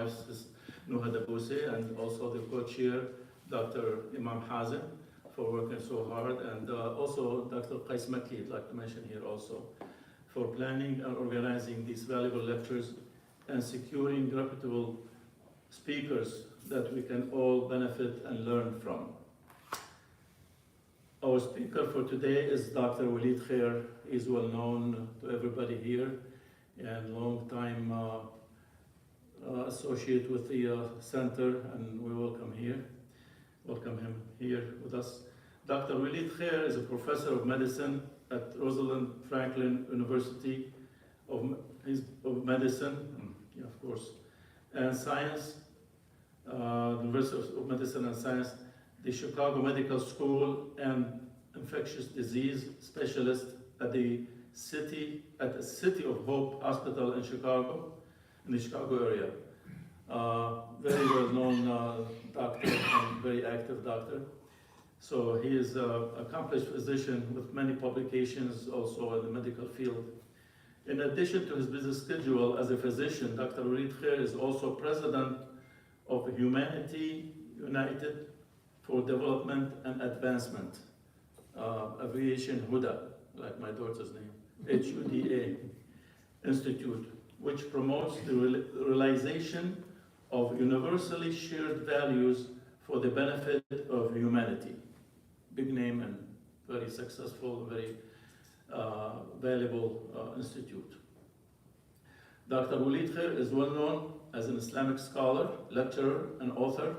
wife, Nuha Dabuse, and also the co-chair, Dr. Imam Hazem, for working so hard, and also Dr. Qais Makki, I'd like to mention here also, for planning and organizing these valuable lectures and securing reputable speakers that we can all benefit and learn from. Our speaker for today is Dr. Walid Khayr. He's well known to everybody here and long time associate with the center, and we welcome him here with us. Dr. Walid Khayr is a professor of medicine at Rosalind Franklin University of Medicine, yeah, of course, and Science, University of Medicine and Science, the Chicago Medical School, and infectious disease specialist at the City of Hope Hospital in Chicago, in the Chicago area. Very well-known doctor and very active doctor. So he is an accomplished physician with many publications also in the medical field. In addition to his busy schedule as a physician, Dr. Walid Khayr is also president of Humanity United for Development and Advancement, Aviation Huda, like my daughter's name, HUDA Institute, which promotes the realization of universally shared values for the benefit of humanity. Big name and very successful, very valuable institute. Dr. Walid Khayr is well known as an Islamic scholar, lecturer, and author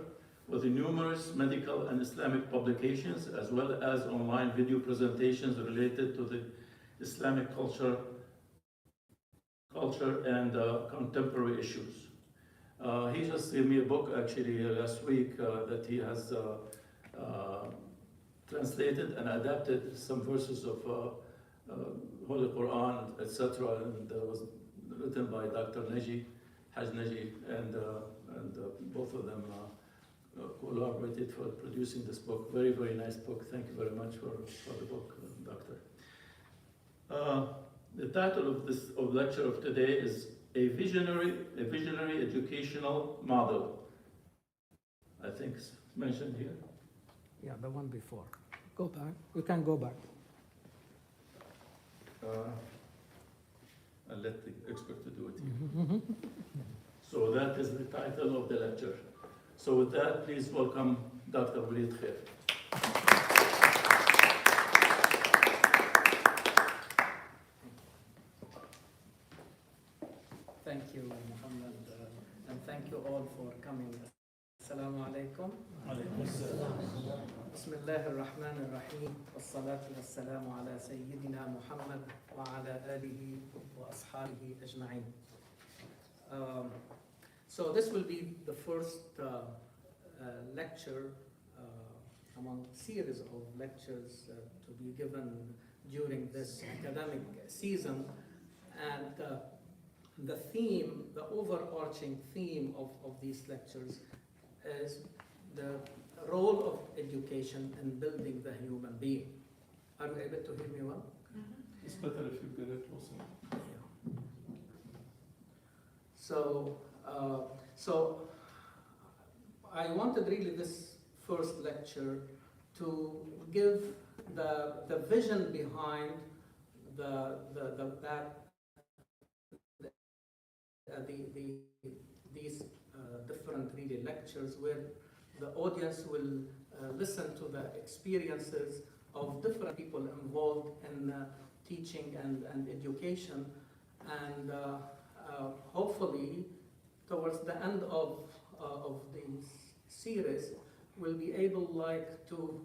with numerous medical and Islamic publications, as well as online video presentations related to the Islamic culture and contemporary issues. He just gave me a book actually last week that he has translated and adapted some verses of Holy Quran, etc., and was written by Dr. Haj Naji, and both of them collaborated for producing this book. Very, very nice book. Thank you very much for the book, Doctor. The title of this lecture of today is a visionary educational model. I think it's mentioned here. Yeah, the one before. Go back. We can go back. I'll let the expert to do it here. So that is the title of the lecture. So with that, please welcome Dr. Walid Khayr. Thank you, Muhammad, and thank you all for coming. Assalamu alaikum. Bismillah ar-Rahman ar-Rahim. Wassalatu wassalamu ala Sayyidina Muhammad wa ala alihi wa ashabihi ajma'in. So this will be the first lecture among a series of lectures to be given during this academic season, and the theme, the overarching theme of these lectures is the role of education in building the human being. Are you able to hear me well? It's better if you get it closer. Yeah. So I wanted really this first lecture to give the vision behind these different really lectures, where the audience will listen to the experiences of different people involved in teaching and education, and hopefully towards the end of this series we'll be able to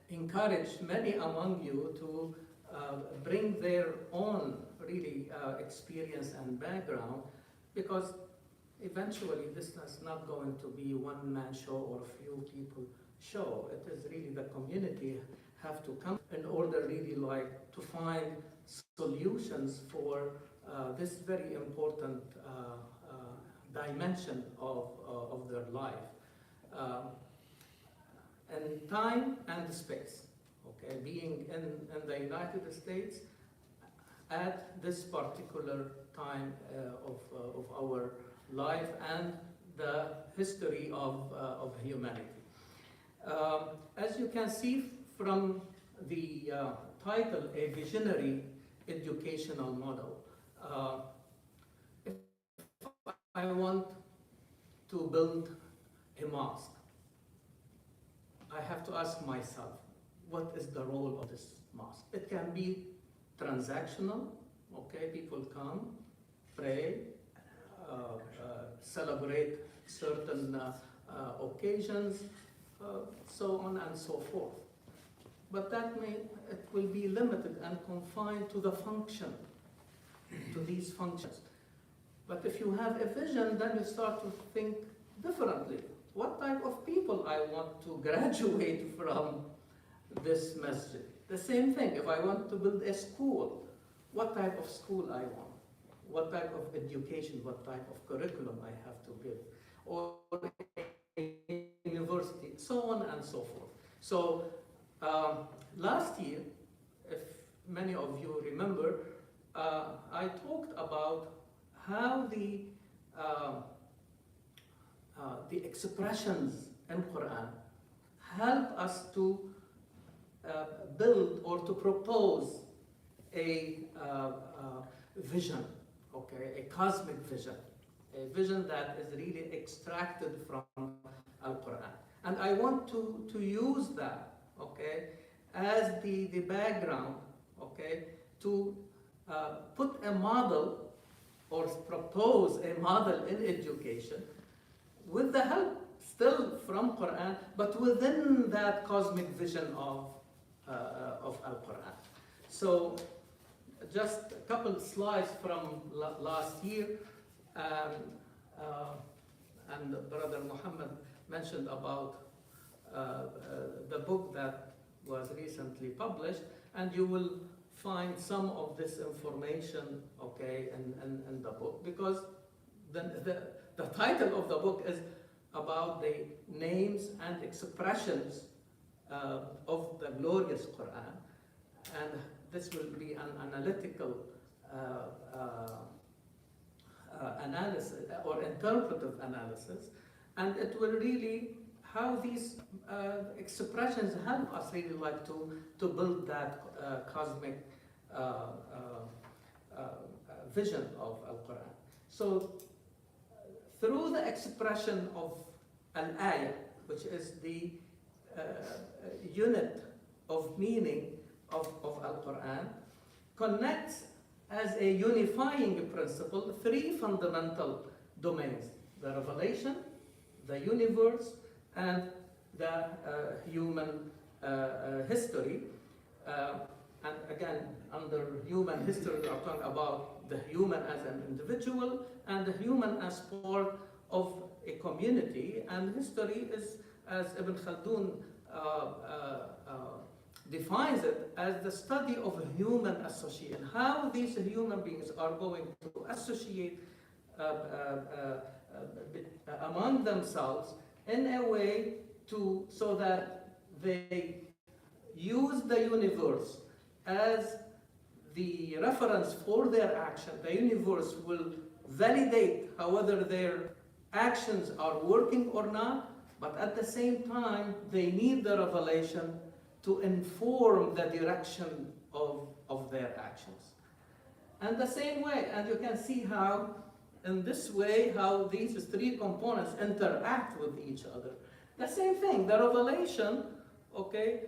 encourage many among you to bring their own really experience and background, because eventually this is not going to be one-man show or a few people show. It is really the community have to come in order really to find solutions for this very important dimension of their life. And time and space, okay? Being in the United States at this particular time of our life and the history of humanity. As you can see from the title, A Visionary Educational Model, if I want to build a mosque, I have to ask myself, what is the role of this mosque? It can be transactional, okay, people come, pray, celebrate certain occasions, so on and so forth. But it will be limited and confined to the function, to these functions. But if you have a vision, then you start to think differently. What type of people I want to graduate from this masjid? The same thing, if I want to build a school, what type of school I want? What type of education, what type of curriculum I have to give? Or a university, so on and so forth. So last year, if many of you remember, I talked about how the expressions in Quran help us to build or to propose a vision, okay, a cosmic vision, a vision that is really extracted from Al-Quran. And I want to use that, okay, as the background, okay, to put a model or propose a model in education with the help still from Quran, but within that cosmic vision of Al-Quran. So just a couple slides from last year, and Brother Muhammad mentioned about the book that was recently published, and you will find some of this information, okay, in the book, because the title of the book is about the names and expressions of the glorious Quran, and this will be an analytical analysis or interpretive analysis, and it will really how these expressions help us really like to build that cosmic vision of Al-Quran. So through the expression of al-ayah, which is the unit of meaning of Al-Quran, connects as a unifying principle three fundamental domains: the revelation, the universe, and the human history. And again, under human history, we are talking about the human as an individual and the human as part of a community. And history is, as Ibn Khaldun defines it, as the study of human association, how these human beings are going to associate among themselves in a way so that they use the universe as the reference for their action. The universe will validate whether their actions are working or not, but at the same time, they need the revelation to inform the direction of their actions. And the same way, and you can see how, in this way, how these three components interact with each other. The same thing, the revelation, okay,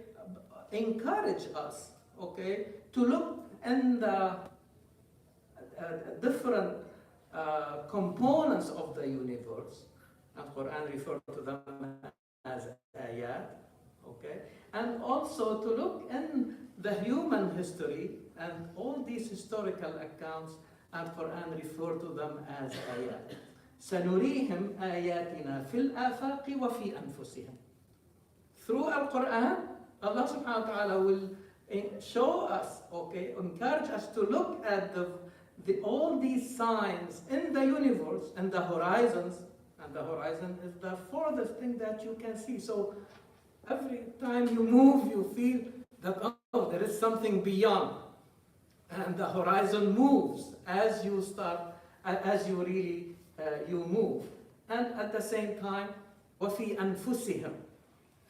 encourage us, okay, to look in the different components of the universe, and Quran refers to them as ayat, okay, and also to look in the human history and all these historical accounts, and Quran refer to them as ayat. سنريهم آياتنا في الآفاق وفي أنفسهم. Through Al-Quran, Allah subhanahu wa ta'ala will show us, okay, encourage us to look at all these signs in the universe and the horizons, and the horizon is the farthest thing that you can see. So every time you move, you feel that, oh, there is something beyond. And the horizon moves as you really you move. And at the same time, وَفِي أَنفُسِهِمْ.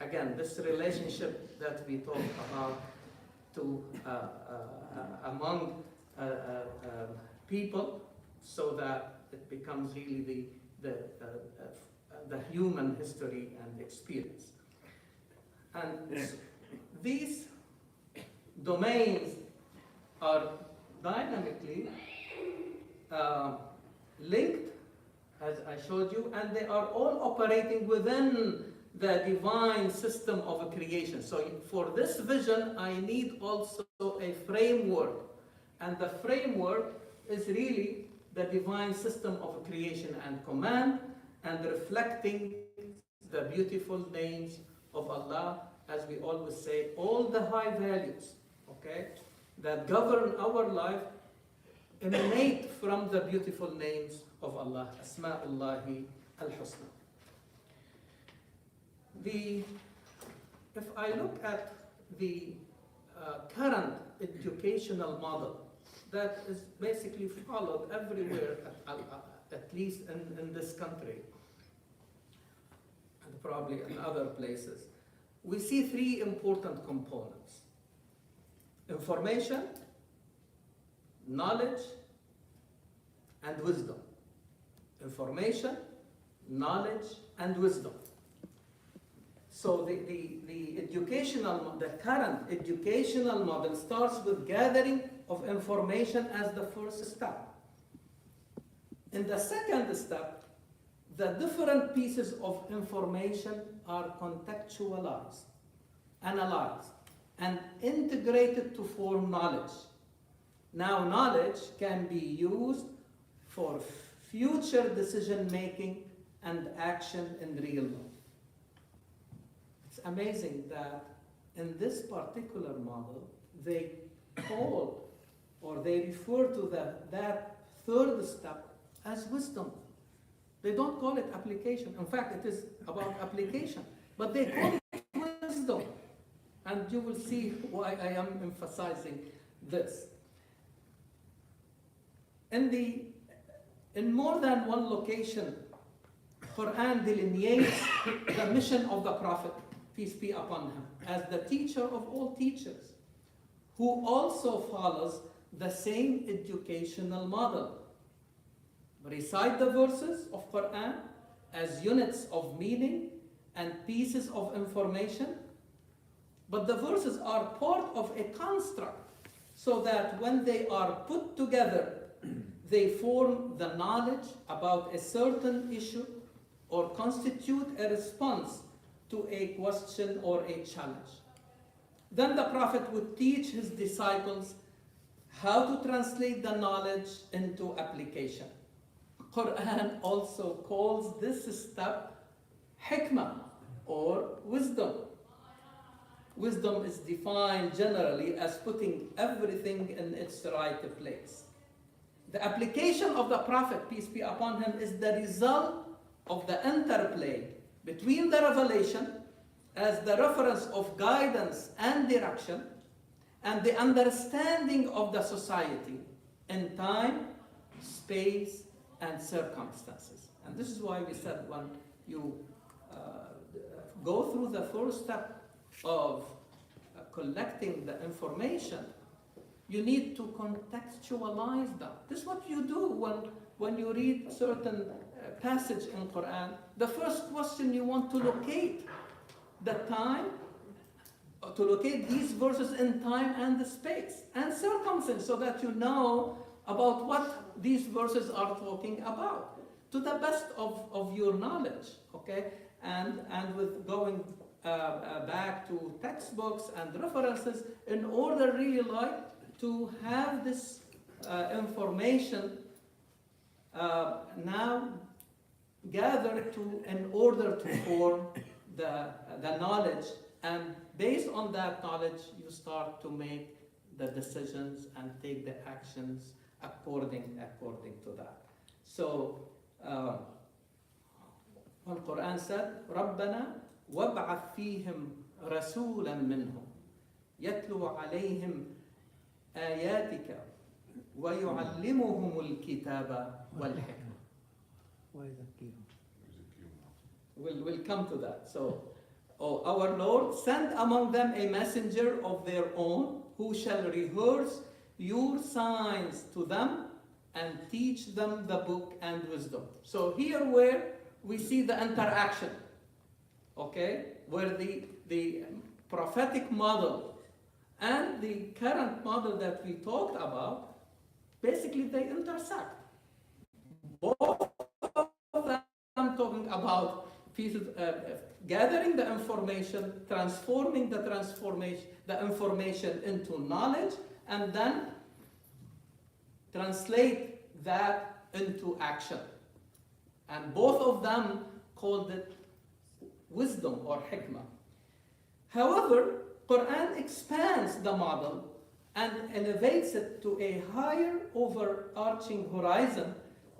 Again, this relationship that we talk about to among people, so that it becomes really the human history and experience. And these domains are dynamically linked, as I showed you, and they are all operating within the divine system of a creation. So for this vision, I need also a framework. And the framework is really the divine system of creation and command, and reflecting the beautiful names of Allah, as we always say, all the high values, okay, that govern our life emanate from the beautiful names of Allah, Asma'ullahi al-Husna. If I look at the current educational model that is basically followed everywhere, at least in this country, and probably in other places, we see three important components: information, knowledge, and wisdom. Information, knowledge, and wisdom. So the current educational model starts with gathering of information as the first step. In the second step, the different pieces of information are contextualized, analyzed, and integrated to form knowledge. Now, knowledge can be used for future decision making and action in real life. It's amazing that in this particular model, they call or they refer to that third step as wisdom. They don't call it application. In fact, it is about application, but they call it wisdom. And you will see why I am emphasizing this. In more than one location, Quran delineates the mission of the Prophet, peace be upon him, as the teacher of all teachers, who also follows the same educational model. Recite the verses of Quran as units of meaning and pieces of information, but the verses are part of a construct, so that when they are put together, they form the knowledge about a certain issue or constitute a response to a question or a challenge. Then the Prophet would teach his disciples how to translate the knowledge into application. Quran also calls this step hikmah or wisdom. Wisdom is defined generally as putting everything in its right place. The application of the Prophet, peace be upon him, is the result of the interplay between the revelation as the reference of guidance and direction and the understanding of the society in time, space, and circumstances. And this is why we said when you go through the first step of collecting the information, you need to contextualize that. This is what you do when you read certain passage in Quran. The first question, you want to locate the time, to locate these verses in time and the space and circumstance, so that you know about what these verses are talking about, to the best of your knowledge, okay? And with going back to textbooks and references in order really to have this information now gathered in order to form the knowledge, and based on that knowledge you start to make the decisions and take the actions according to that. So when Quran said, رَبَّنَا وَابْعَثْ فِيهِمْ رَسُولًا مِّنْهُمْ يَتْلُو عَلَيْهِمْ آيَاتِكَ وَيُعَلِّمُهُمُ الْكِتَابَ وَالْحِكْمَةَ. We'll come to that. So, oh, our Lord, send among them a messenger of their own who shall rehearse your signs to them and teach them the book and wisdom. So here where we see the interaction, okay, where the prophetic model and the current model that we talked about, basically they intersect. Both of them talking about pieces, gathering the information, transforming the information into knowledge, and then translate that into action. And both of them called it wisdom or hikmah. However, Quran expands the model and elevates it to a higher overarching horizon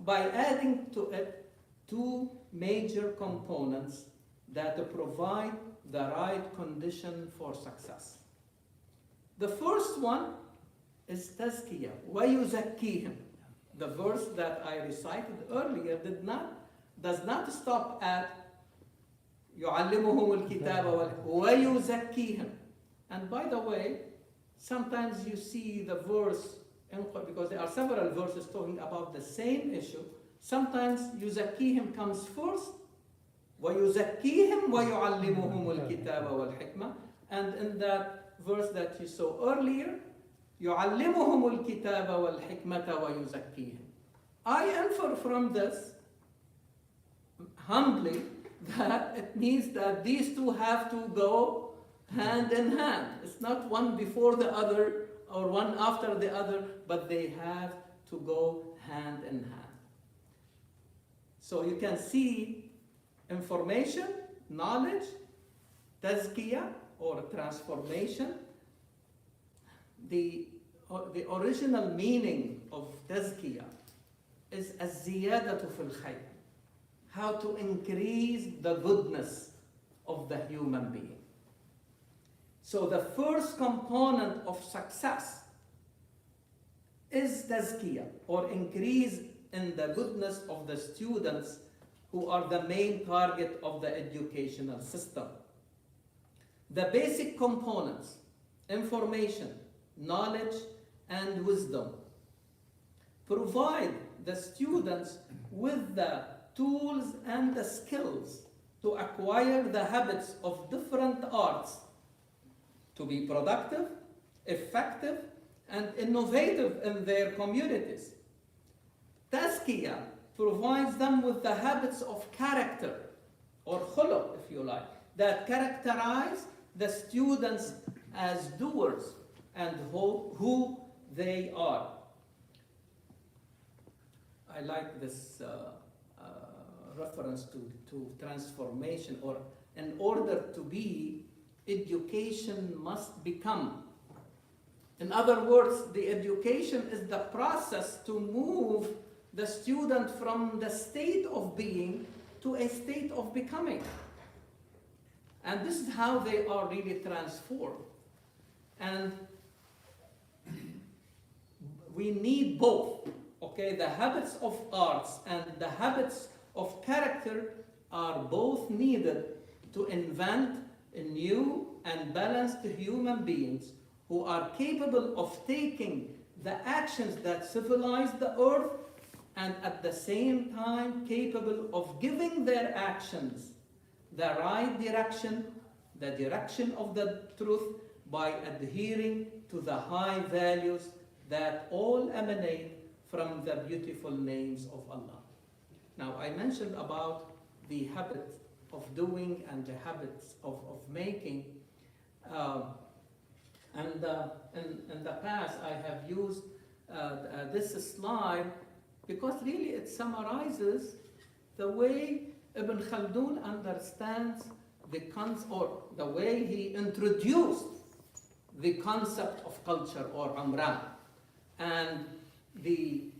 by adding to it two major components that provide the right condition for success. The first one is tazkiyah, وَيُزَكِّيهِمْ. The verse that I recited earlier does not stop at يُعَلِّمُهُمُ الْكِتَابَ وَيُزَكِّيهِمْ. And by the way, sometimes you see the verse, because there are several verses talking about the same issue, sometimes يُزَكِّيهِمْ comes first, وَيُزَكِّيهِمْ وَيُعَلِّمُهُمُ الْكِتَابَ وَالْحِكْمَةِ. And in that verse that you saw earlier, يُعَلِّمُهُمُ الْكِتَابَ وَالْحِكْمَةَ وَيُزَكِّيهِمْ. I infer from this, humbly, that it means that these two have to go hand in hand. It's not one before the other or one after the other, but they have to go hand in hand. So you can see information, knowledge, tazkiyah or transformation. The original meaning of tazkiyah is az-ziyadatu fil khayr, how to increase the goodness of the human being. So the first component of success is tazkiyah, or increase in the goodness of the students who are the main target of the educational system. The basic components, information, knowledge, and wisdom, provide the students with the tools and the skills to acquire the habits of different arts to be productive, effective, and innovative in their communities. Tazkiyah provides them with the habits of character, or khuluq, if you like, that characterize the students as doers and who they are. I like this reference to transformation, or in order to be, education must become. In other words, the education is the process to move the student from the state of being to a state of becoming. And this is how they are really transformed. And we need both. Okay, the habits of arts and the habits of character are both needed to invent new and balanced human beings who are capable of taking the actions that civilize the earth, and at the same time capable of giving their actions the right direction, the direction of the truth, by adhering to the high values that all emanate from the beautiful names of Allah. Now, I mentioned about the habit of doing and the habits of making. In the past, I have used this slide because really it summarizes the way Ibn Khaldun understands the way he introduced the concept of culture or umran, and the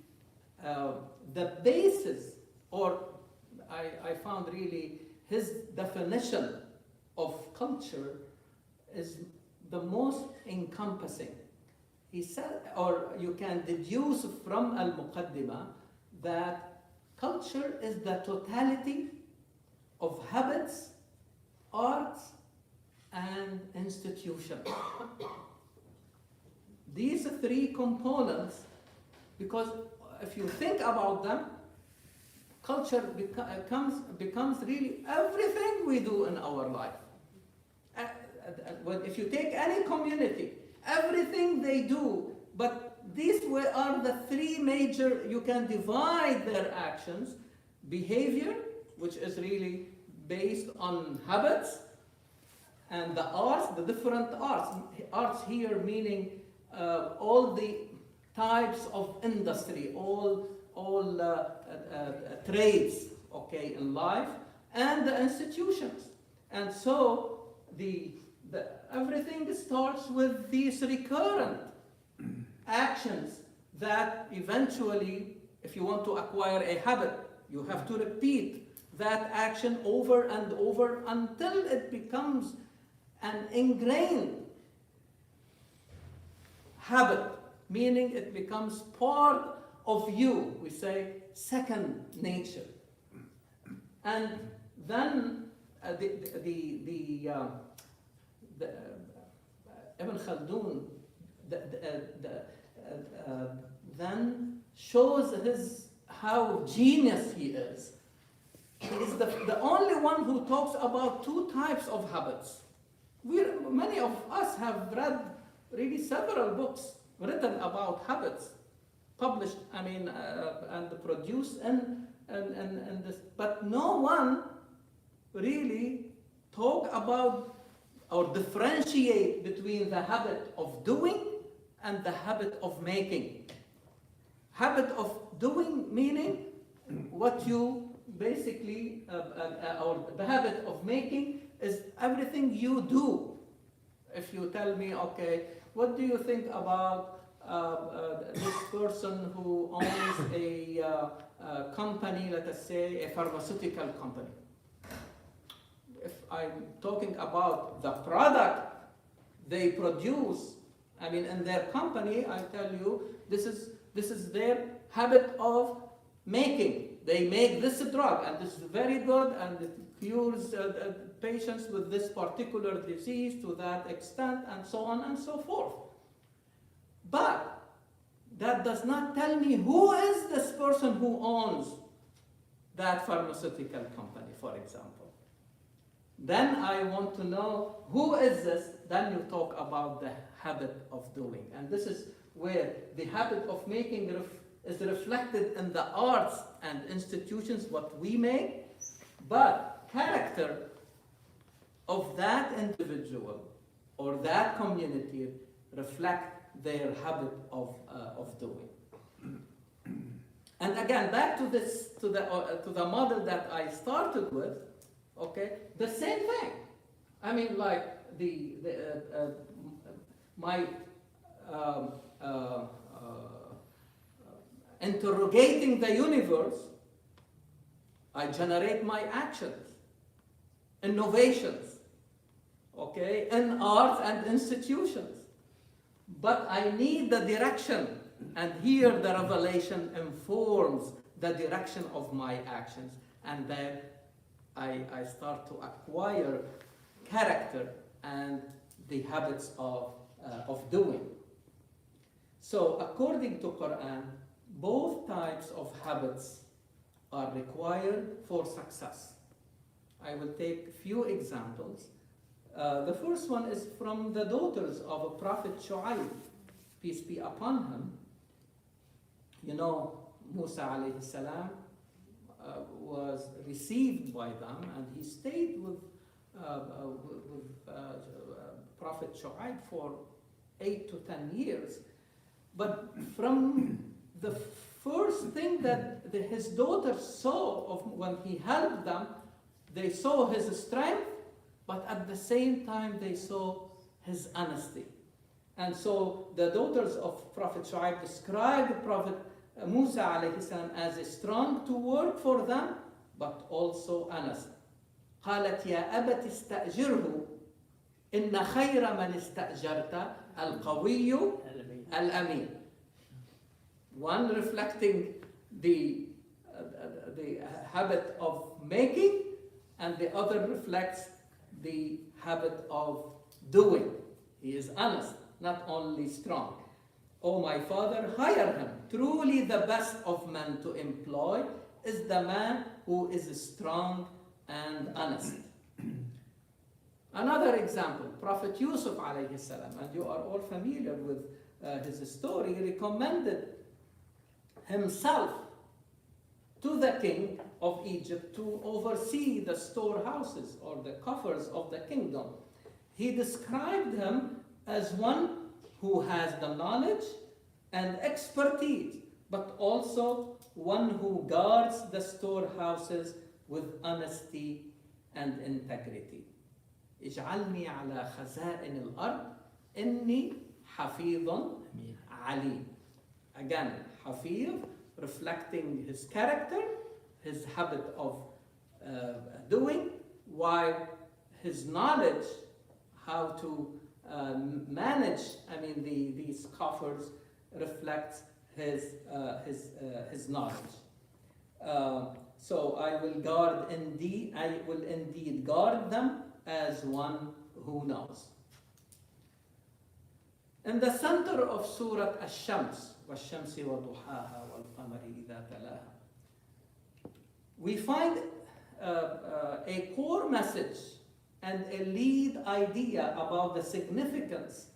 basis, or I found really his definition of culture is the most encompassing. He said, or you can deduce from Al-Muqaddimah, that Culture is the totality of habits, arts, and institutions. These three components, because if you think about them, culture becomes really everything we do in our life. If you take any community, everything they do, but these are the three major, you can divide their actions: behavior, which is really based on habits, and the arts, the different arts. Arts here meaning all the types of industry, all trades, okay, in life, and the institutions. And so everything starts with these recurrent actions that eventually, if you want to acquire a habit, you have to repeat that action over and over until it becomes an ingrained habit, meaning it becomes part of you. We say second nature. And then Ibn Khaldun then shows how genius he is. He is the only one who talks about two types of habits. Many of us have read really several books written about habits, published, and produced, and this, but no one really talk about or differentiate between the habit of doing and the habit of making. Habit of doing meaning what you basically, or the habit of making is everything you do. If you tell me, okay, what do you think about this person who owns a company, let us say a pharmaceutical company? If I'm talking about the product they produce, in their company, I tell you, this is their habit of making. They make this drug, and this is very good, and it cures patients with this particular disease to that extent, and so on and so forth. But that does not tell me who is this person who owns that pharmaceutical company, for example. Then I want to know who is this. Then you talk about the habit of doing. And this is where the habit of making is reflected in the arts and institutions, what we make, but character of that individual or that community reflect their habit of doing. And again, back to the model that I started with. Okay, the same thing. Like my interrogating the universe, I generate my actions, innovations, okay, in arts and institutions. But I need the direction, and here the revelation informs the direction of my actions, and then I start to acquire character and the habits of doing. So according to Quran, both types of habits are required for success. I will take a few examples. The first one is from the daughters of Prophet Shu'aib, peace be upon him. Musa alayhi salam was received by them, and he stayed with Prophet Shu'aib for 8 to 10 years. But from the first thing that his daughters saw when he helped them, they saw his strength, but at the same time they saw his honesty. And so the daughters of Prophet Shu'aib described Prophet Musa alayhi salam as strong to work for them, but also honest. قالت يا أبت استأجره إن خير من استأجرت القوي الأمين. One reflecting the the habit of making, and the other reflects the habit of doing. He is honest, not only strong. O my father, hire him. Truly the best of men to employ is the man who is strong and honest. Another example, Prophet Yusuf alayhi salam, and you are all familiar with his story, recommended himself to the king of Egypt to oversee the storehouses or the coffers of the kingdom. He described him as one who has the knowledge and expertise, but also one who guards the storehouses with honesty and integrity. اجعلني على خزائن الأرض إني حفيظ عليم. Again, حفيظ, reflecting his character, his habit of doing, while his knowledge, how to manage, these coffers, reflects his knowledge. So I will indeed guard them as one who knows. In the center of Surah Ash-Shams, وَالشَّمْسِ وَضُحَاهَا وَالْقَمَرِ إِذَا تَلَاهَا, we find a core message and a lead idea about the significance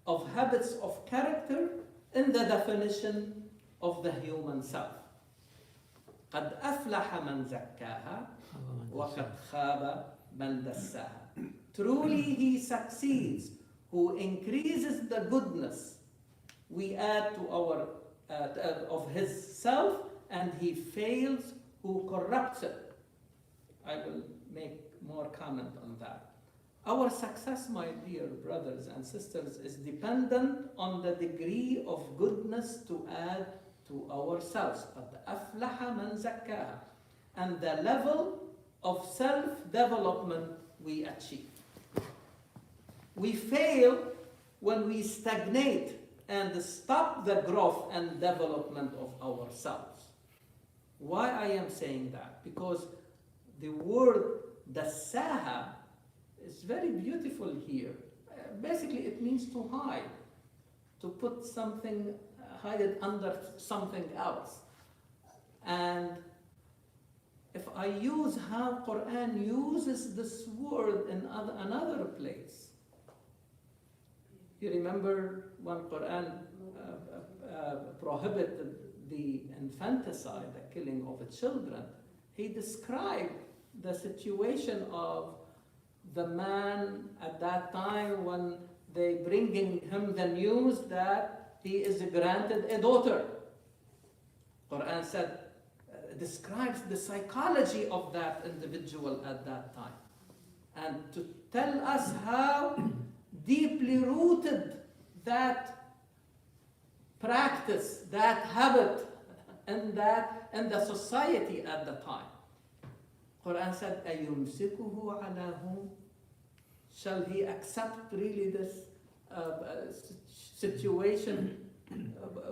of habits of character in the definition of the human self. قَدْ أَفْلَحَ مَنْ زَكَّاهَا وَقَدْ خَابَ مَنْ دَسَّاهَا. Truly he succeeds who increases the goodness we add to our of his self, and he fails who corrupts it. I will make more comment on that. Our success, my dear brothers and sisters, is dependent on the degree of goodness to add to ourselves. But أَفْلَحَ مَنْ زَكَّاهَا, and the level of self-development we achieve. We fail when we stagnate and stop the growth and development of ourselves. Why I am saying that? Because the word dassaha is very beautiful here. Basically, it means to hide, to put something, hide it under something else. And if I use how Quran uses this word in another place, you remember when Quran prohibited the infanticide, the killing of children, he described the situation of the man at that time when they bringing him the news that he is granted a daughter. Quran said, describes the psychology of that individual at that time, and to tell us how deeply rooted that practice, that habit, and the society at the time. Quran said, أَيُمْسِكُهُ عَلَى هُمْ? Shall he accept really this situation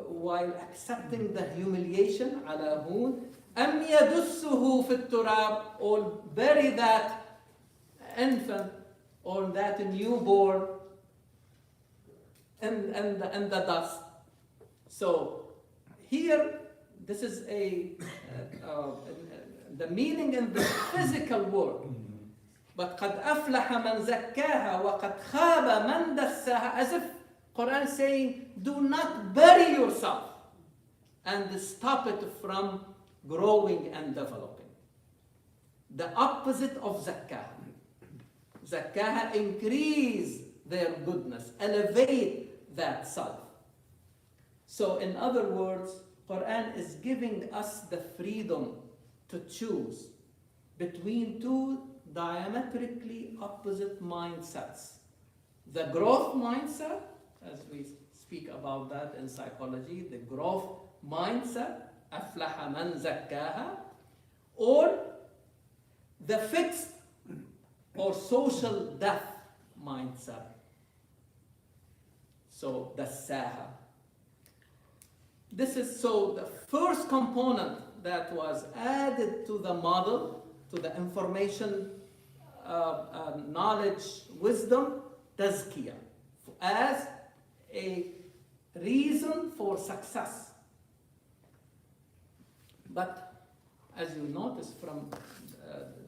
while accepting the humiliation? عَلَى هُونَ أَمْ يَدُسُّهُ فِي التُّرَابِ, or bury that infant or that newborn in the dust. So here, this is the meaning in the physical world. But قَدْ أَفْلَحَ مَنْ زَكَّاهَا وَقَدْ خَابَ مَنْ دَسَّاهَا, as if Quran is saying, do not bury yourself and stop it from growing and developing. The opposite of zakah. Zakah increase their goodness, elevate that self. So in other words, Quran is giving us the freedom to choose between two diametrically opposite mindsets. The growth mindset, as we speak about that in psychology, the growth mindset, أَفْلَحَ مَنْ زَكَّاهَا, or the fixed or social death mindset. So the saha. This is so the first component that was added to the model, to the information, knowledge, wisdom, tazkiyah, as a reason for success. But as you notice from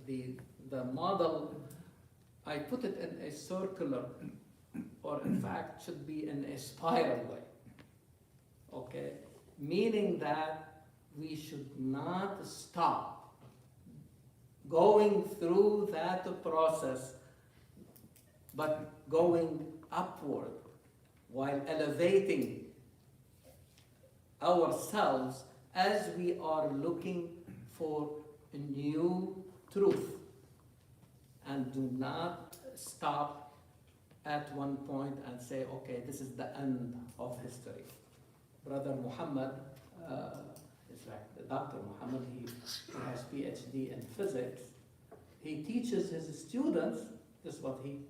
the model, I put it in a circular, or in fact should be in a spiral way. Okay? Meaning that we should not stop going through that process, but going upward while elevating ourselves as we are looking for a new truth. And do not stop at one point and say, okay, this is the end of history. Brother Muhammad, Dr. Muhammad, he has PhD in physics. He teaches his students, this is what he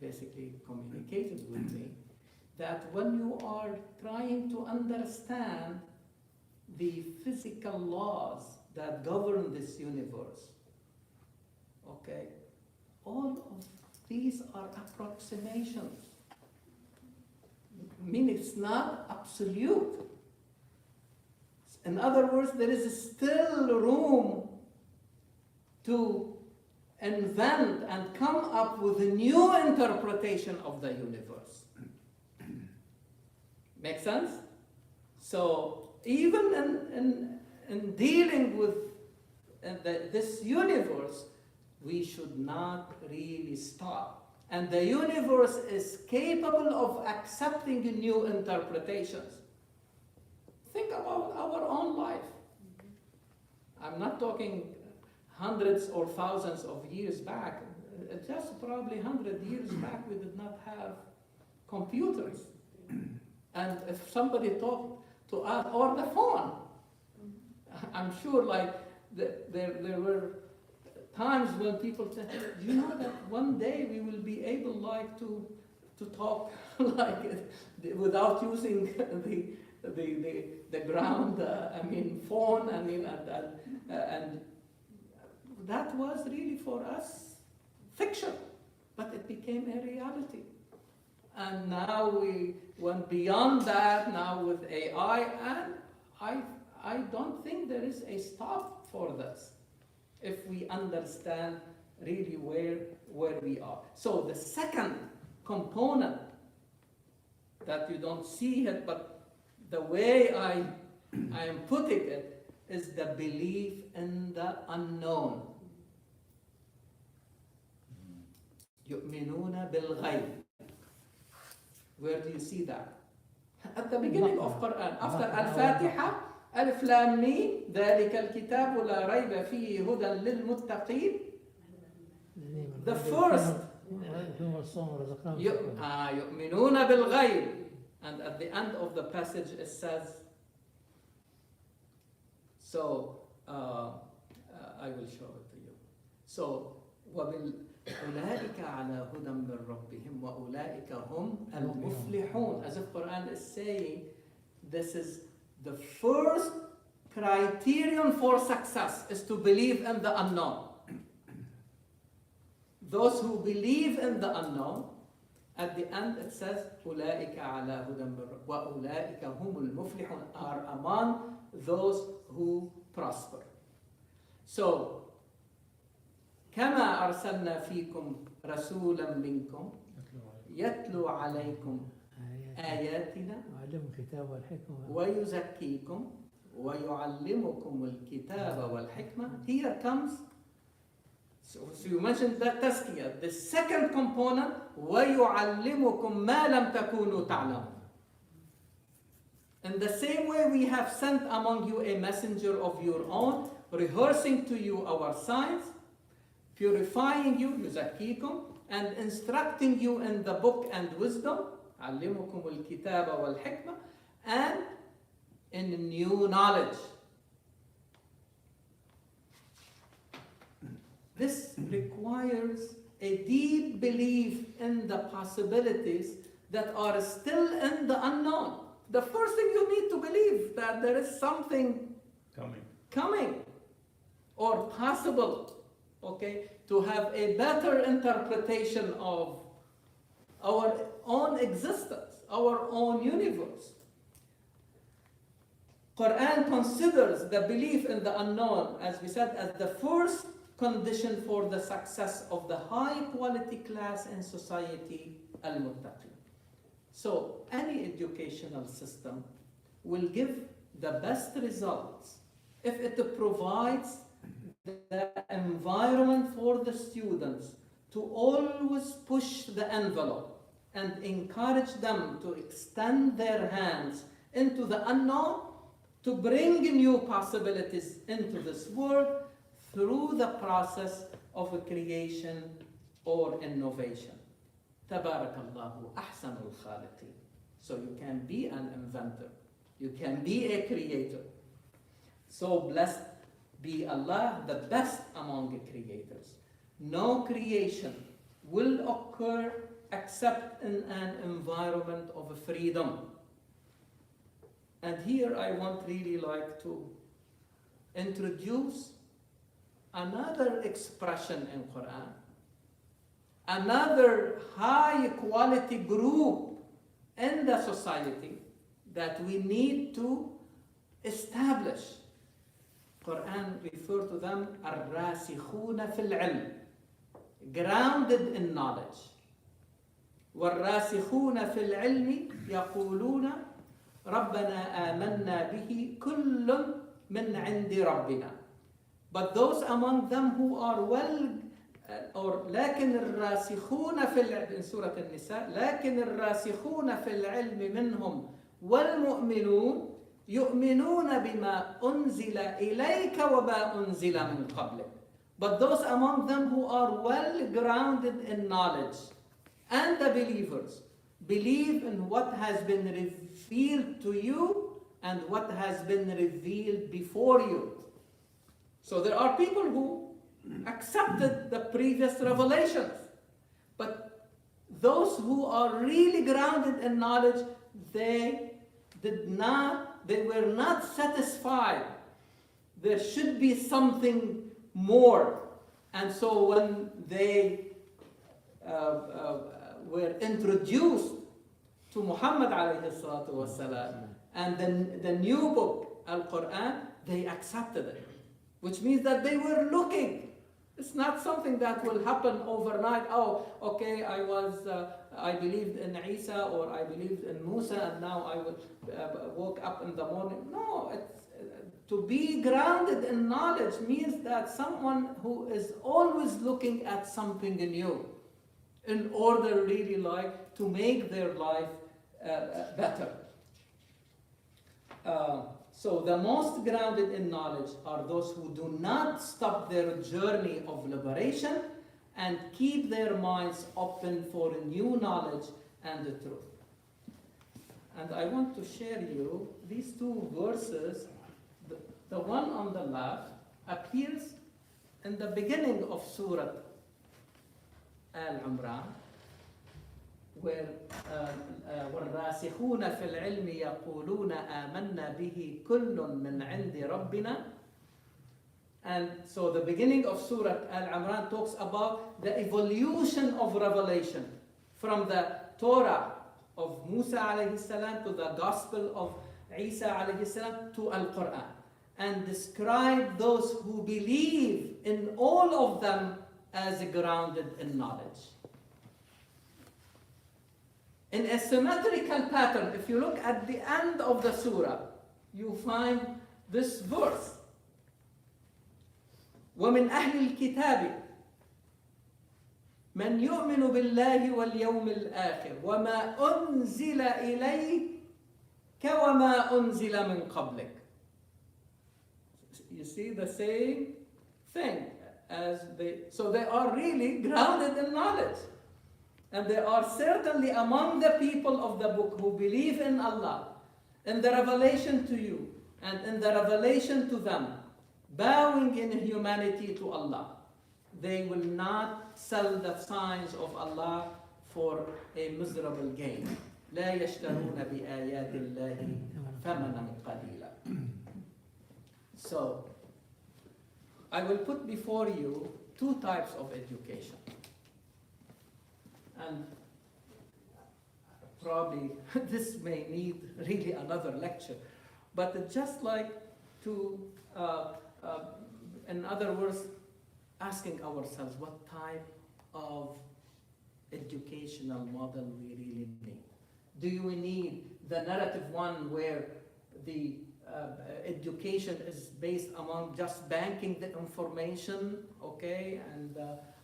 basically communicated with me, that when you are trying to understand the physical laws that govern this universe, okay, all of these are approximations. I mean, it's not absolute. In other words, there is still room to invent and come up with a new interpretation of the universe. Make sense? So even in dealing with this universe, we should not really stop. And the universe is capable of accepting new interpretations. Think about our own life. I'm not talking hundreds or thousands of years back. Just probably 100 years back, we did not have computers. And if somebody talked to us, or the phone, I'm sure like there were times when people said, do you know that one day we will be able like to talk like without using the ground, phone, and that was really for us fiction, but it became a reality. And now we went beyond that now with AI, and I don't think there is a stop for this if we understand really where we are. So the second component that you don't see it, but the way I am putting it is the belief in the unknown. يؤمنون بالغيب. Where do you see that? At the beginning of Quran, after Al-Fatiha, ألف لام ميم ذلك الكتاب لا ريب فيه هدى للمتقين. The first يؤمنون بالغيب, and at the end of the passage it says, so I will show it to you. So أولئك على هدى من ربهم وأولئك هم المفلحون. As if Quran is saying, this is the first criterion for success is to believe in the unknown. Those who believe in the unknown, at the end it says أولئك على هدى من ربهم وأولئك هم المفلحون, are among those who prosper. So كما أرسلنا فيكم رسولا منكم يتلو عليكم آياتنا ويزكيكم ويعلمكم الكتاب والحكمة. Here comes, so you mentioned that tazkiyah. The second component, ويعلمكم ما لم تكونوا تعلمون. In the same way we have sent among you a messenger of your own, rehearsing to you our signs, purifying you, يزكيكم, and instructing you in the book and wisdom, علمكم الكتاب والحكمة, and in new knowledge. This requires a deep belief in the possibilities that are still in the unknown. The first thing you need to believe that there is something coming or possible, okay, to have a better interpretation of our own existence, our own universe. Quran considers the belief in the unknown, as we said, as the first condition for the success of the high quality class in society, al-muttaqin. So any educational system will give the best results if it provides the environment for the students to always push the envelope and encourage them to extend their hands into the unknown, to bring new possibilities into this world through the process of creation or innovation. Tabarakallahu ahsanul khaliqeen. So you can be an inventor. You can be a creator. So blessed be Allah, the best among the creators. No creation will occur except in an environment of freedom. And here I want really like to introduce another expression in Quran, another high quality group in the society that we need to establish. Quran refer to them الراسخون في العلم, grounded in knowledge. والراسخون في العلم يقولون ربنا آمنا به كل من عند ربنا. But those among them who are well, or لكن الراسخون في العلم, in سورة النساء, لكن الراسخون في العلم منهم والمؤمنون يؤمنون بما أنزل إليك وما أنزل من قبلك. But those among them who are well grounded in knowledge and the believers believe in what has been revealed to you and what has been revealed before you. So there are people who accepted the previous revelations, but those who are really grounded in knowledge, they were not satisfied. There should be something more. And so when they were introduced to Muhammad alayhi salatu wasalam and the new book, Al-Quran, they accepted it. Which means that they were looking. It's not something that will happen overnight. Oh, okay, I believed in Isa or I believed in Musa and now I will woke up in the morning. No, to be grounded in knowledge means that someone who is always looking at something new in order really like to make their life better. So the most grounded in knowledge are those who do not stop their journey of liberation and keep their minds open for new knowledge and the truth. And I want to share you these two verses. The one on the left appears in the beginning of Surah Al-Imran, where والراسخون في العلم يقولون آمنا به كل من عند ربنا. And so the beginning of Surah Al-Imran talks about the evolution of revelation from the Torah of Musa alayhi salam to the Gospel of Isa alayhi salam to Al-Quran, and describe those who believe in all of them as grounded in knowledge. In a symmetrical pattern, if you look at the end of the surah, you find this verse. وَمِنْ أَهْلِ الْكِتَابِ مَنْ يُؤْمِنُ بِاللَّهِ وَالْيَوْمِ الْآخِرِ وَمَا أُنْزِلَ إِلَيْكَ وَمَا أُنْزِلَ مِنْ قَبْلِكَ. You see the same thing so they are really grounded in knowledge. And they are certainly among the people of the book who believe in Allah, in the revelation to you, and in the revelation to them, bowing in humanity to Allah. They will not sell the signs of Allah for a miserable gain. لا يشترون بآيات الله ثمنا قليلا. So I will put before you two types of education. And probably this may need really another lecture, but just like to, in other words, asking ourselves what type of educational model we really need. Do we need the narrative one where the education is based among just banking the information, okay, and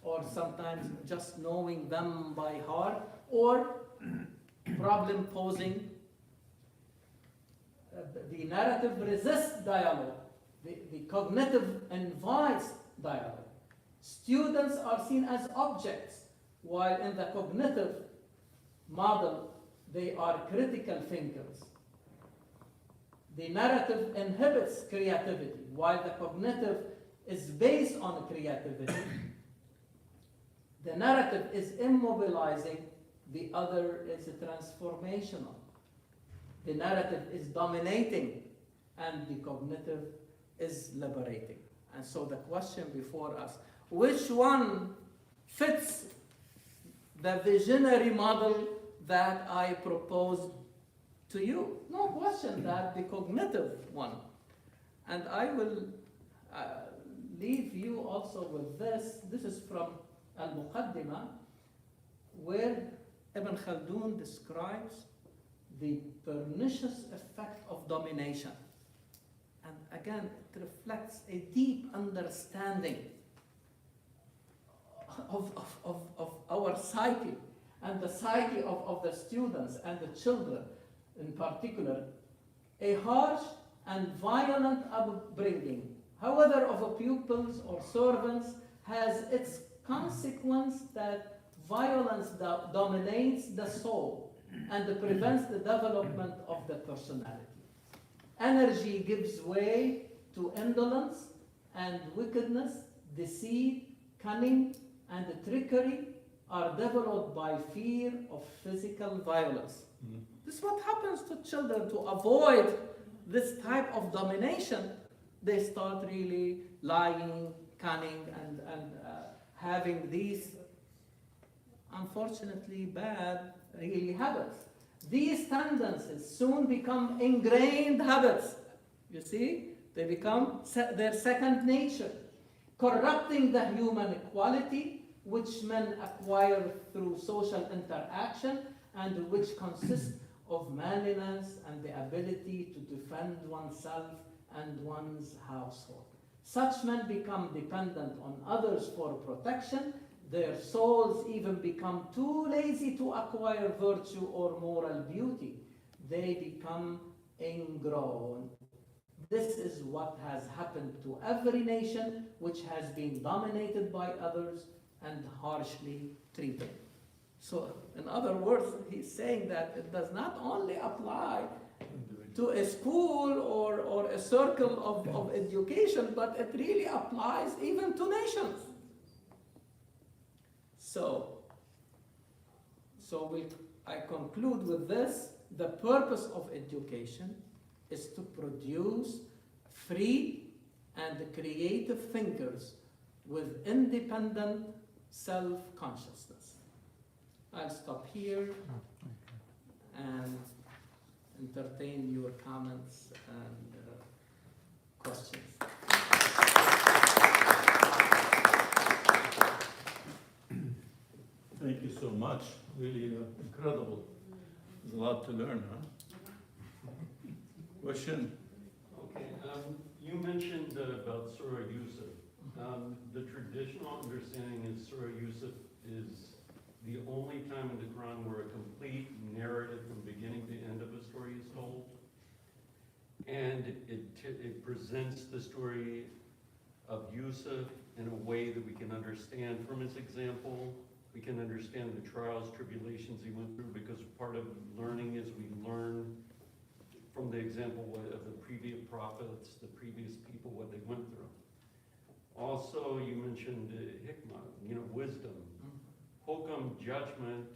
or sometimes just knowing them by heart, or problem posing? The narrative resists dialogue. The cognitive invites dialogue. Students are seen as objects, while in the cognitive model, they are critical thinkers. The narrative inhibits creativity, while the cognitive is based on creativity. The narrative is immobilizing, the other is transformational. The narrative is dominating, and the cognitive is liberating. And so the question before us, which one fits the visionary model that I proposed to you? No question that the cognitive one. And I will leave you also with this. This is from Al-Muqaddimah, where Ibn Khaldun describes the pernicious effect of domination. And again, it reflects a deep understanding of our psyche and the psyche of the students and the children in particular. A harsh and violent upbringing, however of a pupils or servants, has its consequence that violence dominates the soul and prevents the development of the personality. Energy gives way to indolence, and wickedness, deceit, cunning, and trickery are developed by fear of physical violence. This is what happens to children. To avoid this type of domination, they start really lying, cunning, and having these unfortunately bad really habits. These tendencies soon become ingrained habits. You see, they become their second nature, corrupting the human equality which men acquire through social interaction and which consists of manliness and the ability to defend oneself and one's household. Such men become dependent on others for protection. Their souls even become too lazy to acquire virtue or moral beauty. They become ingrown. This is what has happened to every nation which has been dominated by others and harshly treated. So, in other words, he's saying that it does not only apply to a school or a circle of education, but it really applies even to nations. So I conclude with this. The purpose of education is to produce free and creative thinkers with independent self-consciousness. I'll stop here and entertain your comments and questions. Thank you so much. Really incredible. There's a lot to learn, huh? Question? Okay, you mentioned about Surah Yusuf. The traditional understanding is Surah Yusuf is the only time in the Quran where a complete narrative from beginning to end of a story is told. And it presents the story of Yusuf in a way that we can understand from his example. We can understand the trials, tribulations he went through, because part of learning is we learn from the example of the previous prophets, the previous people, what they went through. Also, you mentioned hikmah, wisdom. Hokam, judgment,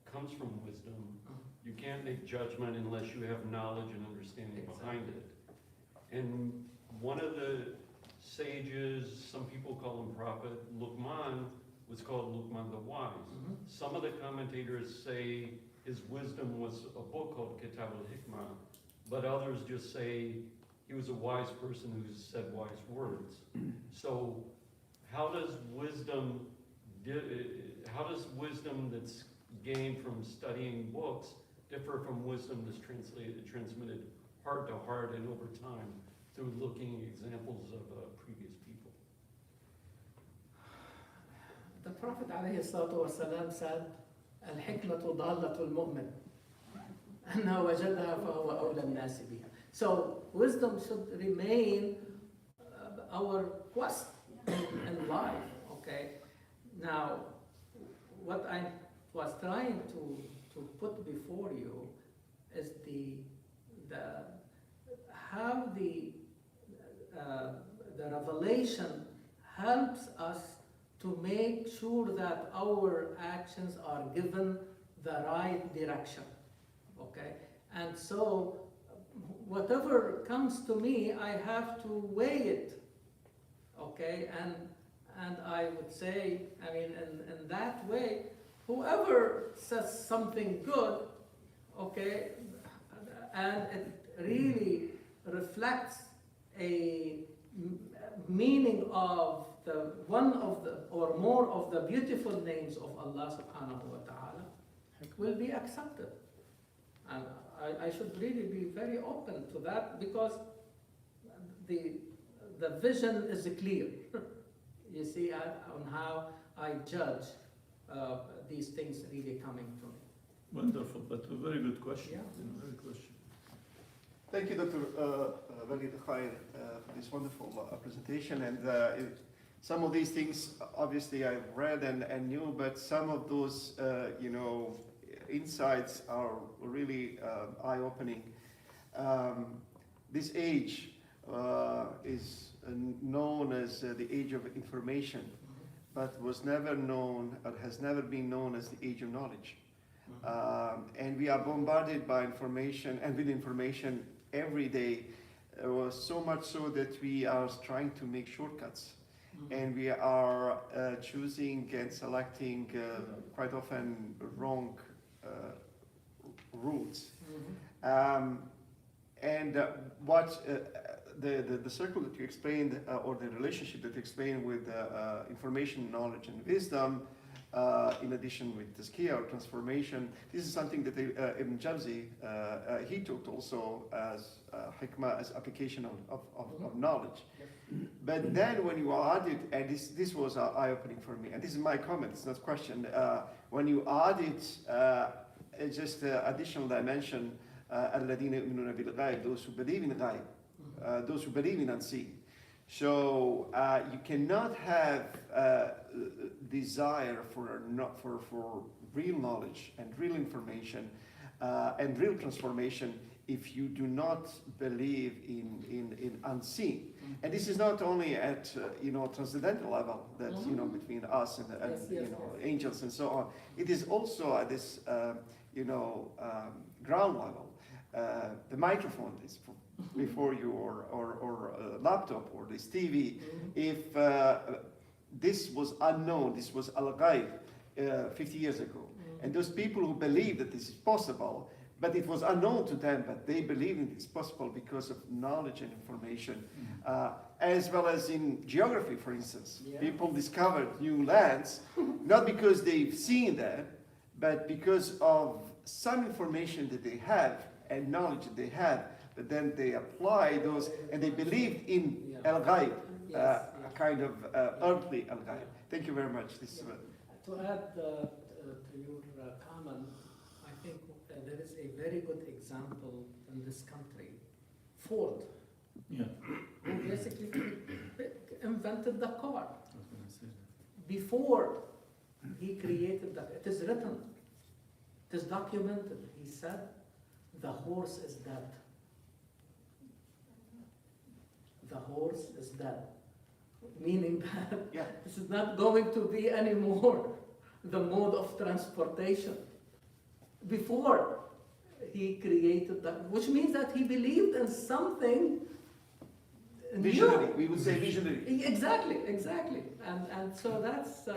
comes from wisdom. You can't make judgment unless you have knowledge and understanding behind it. And one of the sages, some people call him prophet. Luqman was called Luqman the Wise. Mhm. Some of the commentators say his wisdom was a book called Kitab al-Hikmah, but others just say he was a wise person who said wise words. So how does wisdom that's gained from studying books differ from wisdom that's transmitted heart to heart and over time through looking at examples of previous people? The Prophet ﷺ said, "Al-hikmatu dalatul mu'min, anna wajadaha fahuwa awla an-nasi biha." So wisdom should remain our quest in life. Okay. Now, what I was trying to put before you is how the revelation helps us to make sure that our actions are given the right direction. Okay? And so, whatever comes to me, I have to weigh it. Okay? And I would say, I mean, in that way, whoever says something good, okay, and it really reflects a meaning of one of the or more of the beautiful names of Allah subhanahu wa ta'ala, will be accepted. And I should really be very open to that, because the vision is clear. You see, on how I judge these things really coming to me. Wonderful, but a very good question. Yeah. Very good question. Thank you, Dr. Walid Khayr, for this wonderful presentation. And some of these things, obviously, I've read and knew, but some of those, insights are really eye-opening. This age is known as the age of information, but was never known, or has never been known as the age of knowledge. And we are bombarded by information and with information every day, so much so that we are trying to make shortcuts. And we are choosing and selecting quite often wrong routes. What the circle that you explained, or the relationship that you explained with information, knowledge, and wisdom, in addition with tazkiyah or transformation, this is something that Ibn Jawzi, he took also as hikmah, as application of knowledge. But then when you add it, and this was eye-opening for me, and this is my comment, it's not a question, when you add it, just additional dimension, الَّذِينَ يُؤْمِنُونَ بِالْغَيْبِ, those who believe in ghaib, those who believe in unseen. So you cannot have desire for real knowledge and real information and real transformation if you do not believe in unseen. And this is not only at transcendental level, that between us and angels and so on. It is also at this ground level. The microphone is before you, or a laptop, or this TV. If this was unknown, this was al-ghaib 50 years ago, and those people who believe that this is possible, but it was unknown to them, but they believe it's possible because of knowledge and information, as well as in geography, for instance. Yeah. People discovered new lands, not because they've seen them, but because of some information that they have and knowledge that they had. But then they apply those, and they believed in al-ghaib, a kind of earthly al-ghaib. Thank you very much. To add to your comment, I think there is a very good example in this country, Ford, Yeah. who basically invented the car. I was going to say that. Before he created that, it is written, it is documented. He said, the horse is dead. The horse is dead. Meaning that this is not going to be anymore the mode of transportation. Before he created that, which means that he believed in something Visionary, we would say visionary. Exactly. And so that's,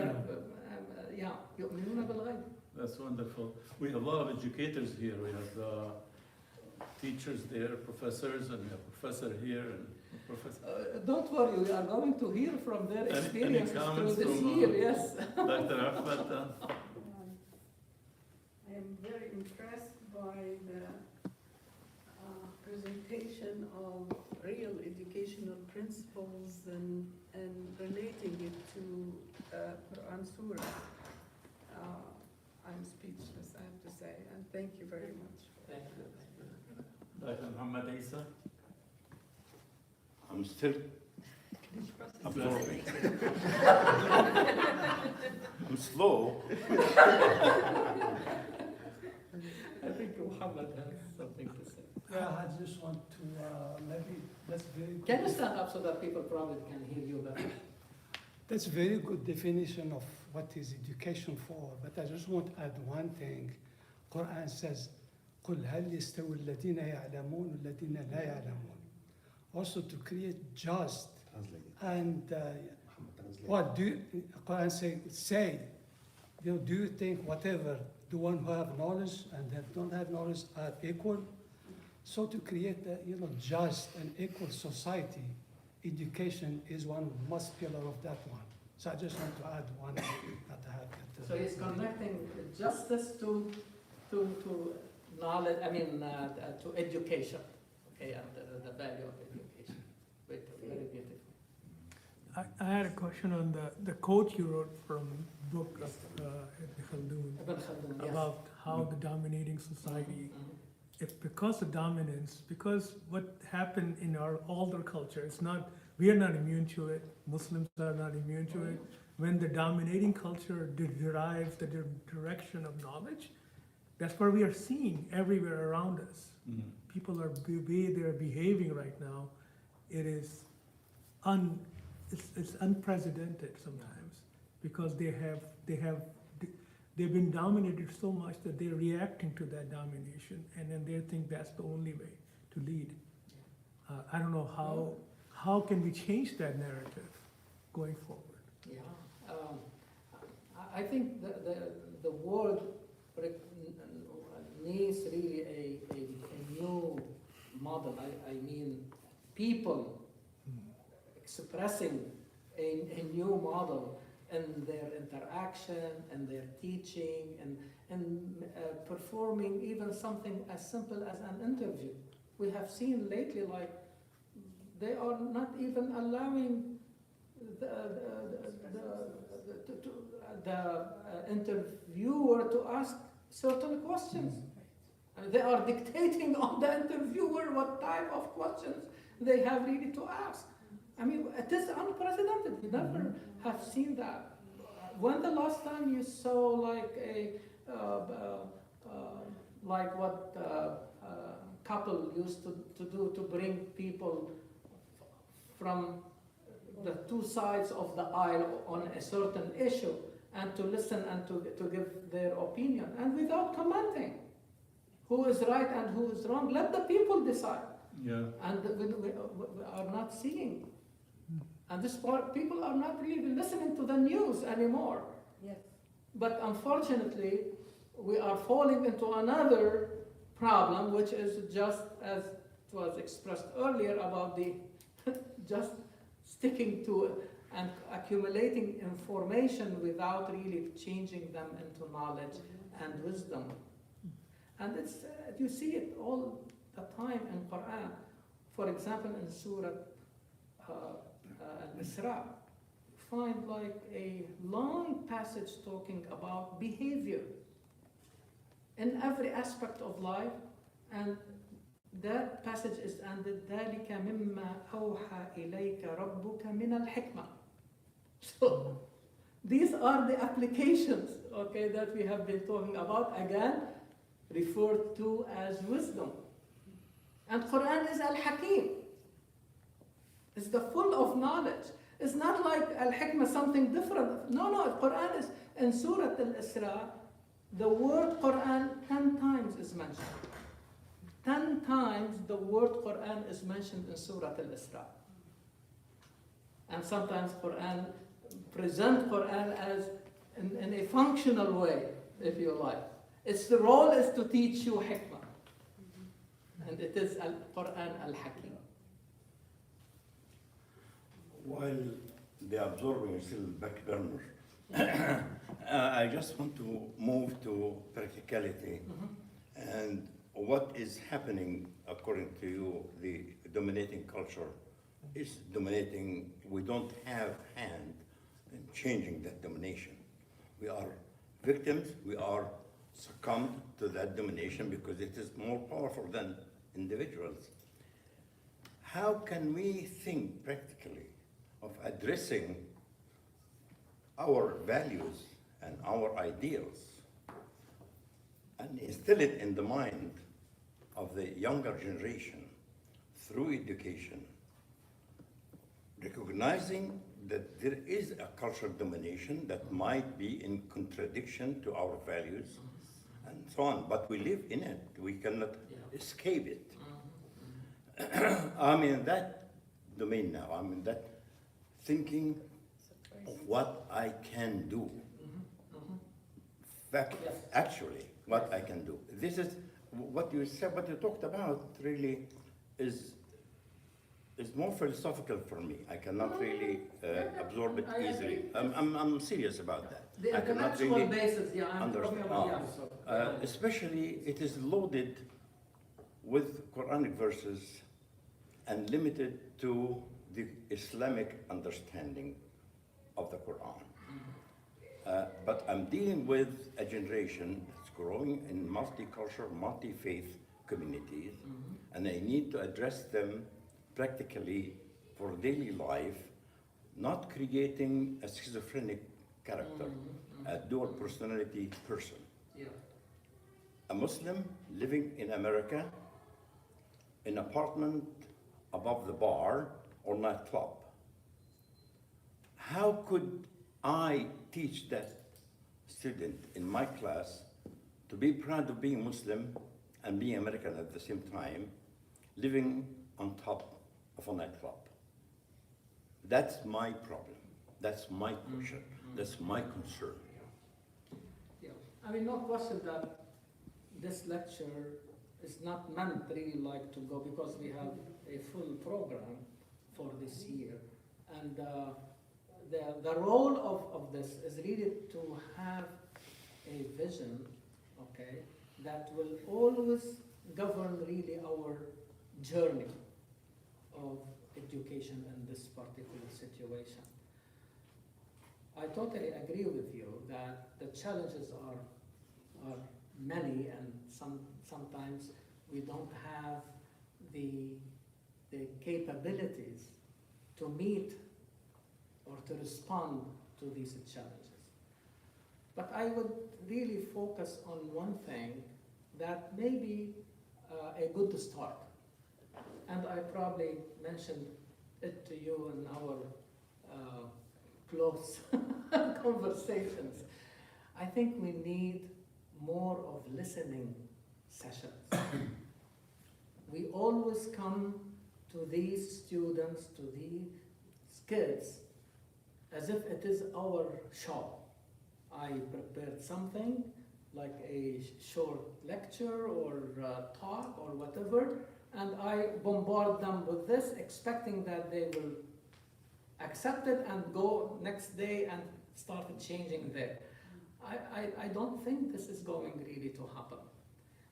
يؤمنون بالغيب. That's wonderful. We have a lot of educators here. We have teachers there, professors, and we have a professor here and a professor. Don't worry, we are going to hear from their Any experiences through comments this from, year, yes. Dr. Ahmed? I am very impressed by the presentation of real educational principles and relating it to Quran Surah. I'm speechless, I have to say, and thank you very much. Thank you. Dr. Muhammad Isa? I'm still absorbing. I'm slow. I think Muhammad has something to say. Yeah, I just want to, maybe that's very good. Can you stand up so that people probably can hear you better? That's very good definition of what is education for, but I just want to add one thing. Quran says, قُلْ هَلْ يَسْتَوِي الَّذِينَ يَعْلَمُونَ وَالَّذِينَ لَا يَعْلَمُونَ. Also to create just and what do Quran say, do you think whatever the one who have knowledge and that don't have knowledge are equal? So to create a just and equal society, education is one must pillar of that one. So I just want to add one that I have. So he's connecting justice to knowledge, to education, okay, and the value of education. Very beautiful. I had a question on the quote you wrote from book of Ibn Khaldun Ibn Khaldun, yes. about how the dominating society, it's because of dominance, because what happened in our older culture, it's not, we are not immune to it, Muslims are not immune to it. When the dominating culture derives the direction of knowledge, that's what we are seeing everywhere around us. Mhm. People are, the way they're behaving right now, it is it's unprecedented sometimes, because they've been dominated so much that they're reacting to that domination, and then they think that's the only way to lead. I don't know how can we change that narrative going forward? Yeah, I think the world needs really a new model. I mean, people expressing a new model in their interaction and their teaching and performing even something as simple as an interview. We have seen lately, like, they are not even allowing the interviewer to ask certain questions. They are dictating on the interviewer what type of questions they have really to ask. I mean, it is unprecedented. We never have seen that. When the last time you saw like like what couple used to do to bring people from the two sides of the aisle on a certain issue and to listen and to give their opinion, and without commenting who is right and who is wrong, let the people decide. Yeah. And we are not seeing. And this part, people are not really listening to the news anymore. Yes. But unfortunately, we are falling into another problem, which is just as it was expressed earlier about the just sticking to and accumulating information without really changing them into knowledge and wisdom. And it's you see it all the time in Quran. For example, in Surah Al-Isra, you find like a long passage talking about behavior in every aspect of life, and that passage is ended, ذَلِكَ مِمَّا أَوْحَى إِلَيْكَ رَبُّكَ مِنَ الْحِكْمَةِ. So these are the applications, okay, that we have been talking about, again referred to as wisdom. And Quran is Al-Hakim. It's the full of knowledge. It's not like Al-Hikmah something different. No, Quran is in Surah Al-Isra, the word Quran 10 times is mentioned. 10 times the word Quran is mentioned in Surah Al-Isra. And sometimes Quran, present Quran as in a functional way, if you like. Its role is to teach you hikmah. And it is Quran al-Hakim. While the absorbing is still back burner, I just want to move to practicality and what is happening according to you. The dominating culture is dominating. We don't have hand in changing that domination. We are victims. We are succumbed to that domination because it is more powerful than individuals. How can we think practically of addressing our values and our ideals and instill it in the mind of the younger generation through education, recognizing that there is a cultural domination that might be in contradiction to our values and so on, but we live in it. We cannot escape it. I'm in that domain now. I'm in that thinking of what I can do. Actually, what I can do. This is what you said, what you talked about really is more philosophical for me. I cannot really absorb it easily. I'm serious about that. The I cannot intellectual really basis, I'm talking about, especially it is loaded with Quranic verses and limited to the Islamic understanding of the Quran. But I'm dealing with a generation that's growing in multicultural, multi-faith communities, and I need to address them practically for daily life, not creating a schizophrenic character, a dual personality person. A Muslim living in America, in an apartment above the bar or nightclub. How could I teach that student in my class to be proud of being Muslim and being American at the same time, living on top of a nightclub? That's my problem. That's my question. That's my concern. I mean, no question that this lecture is not meant really like to go, because we have a full program for this year. And the role of this is really to have a vision, okay, that will always govern really our journey of education in this particular situation. I totally agree with you that the challenges are many, and sometimes we don't have the capabilities to meet or to respond to these challenges. But I would really focus on one thing that may be a good start. And I probably mentioned it to you in our close conversations. I think we need more of listening sessions. We always come to these students, to these kids, as if it is our show. I prepared something, like a short lecture or talk or whatever, and I bombard them with this, expecting that they will accept it and go next day and start changing there. I don't think this is going really to happen.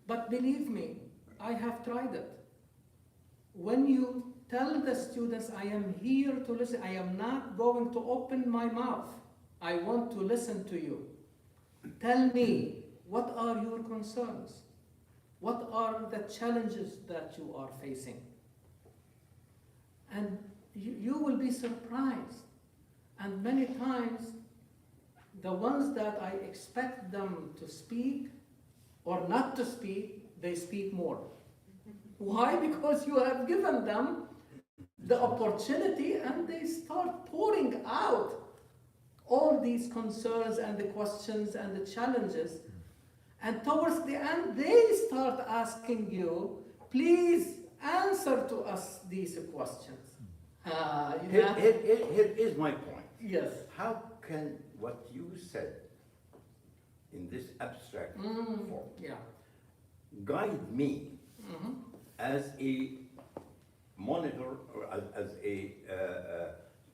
But believe me, I have tried it. When you tell the students, I am here to listen, I am not going to open my mouth, I want to listen to you. Tell me, what are your concerns? What are the challenges that you are facing? And you will be surprised. And many times, the ones that I expect them to speak or not to speak, they speak more. Why? Because you have given them the opportunity, and they start pouring out all these concerns and the questions and the challenges. And towards the end, they start asking you, please answer to us these questions. Here is my point. Yes. How can what you said in this abstract form Yeah. guide me Mhm. as a monitor, or as a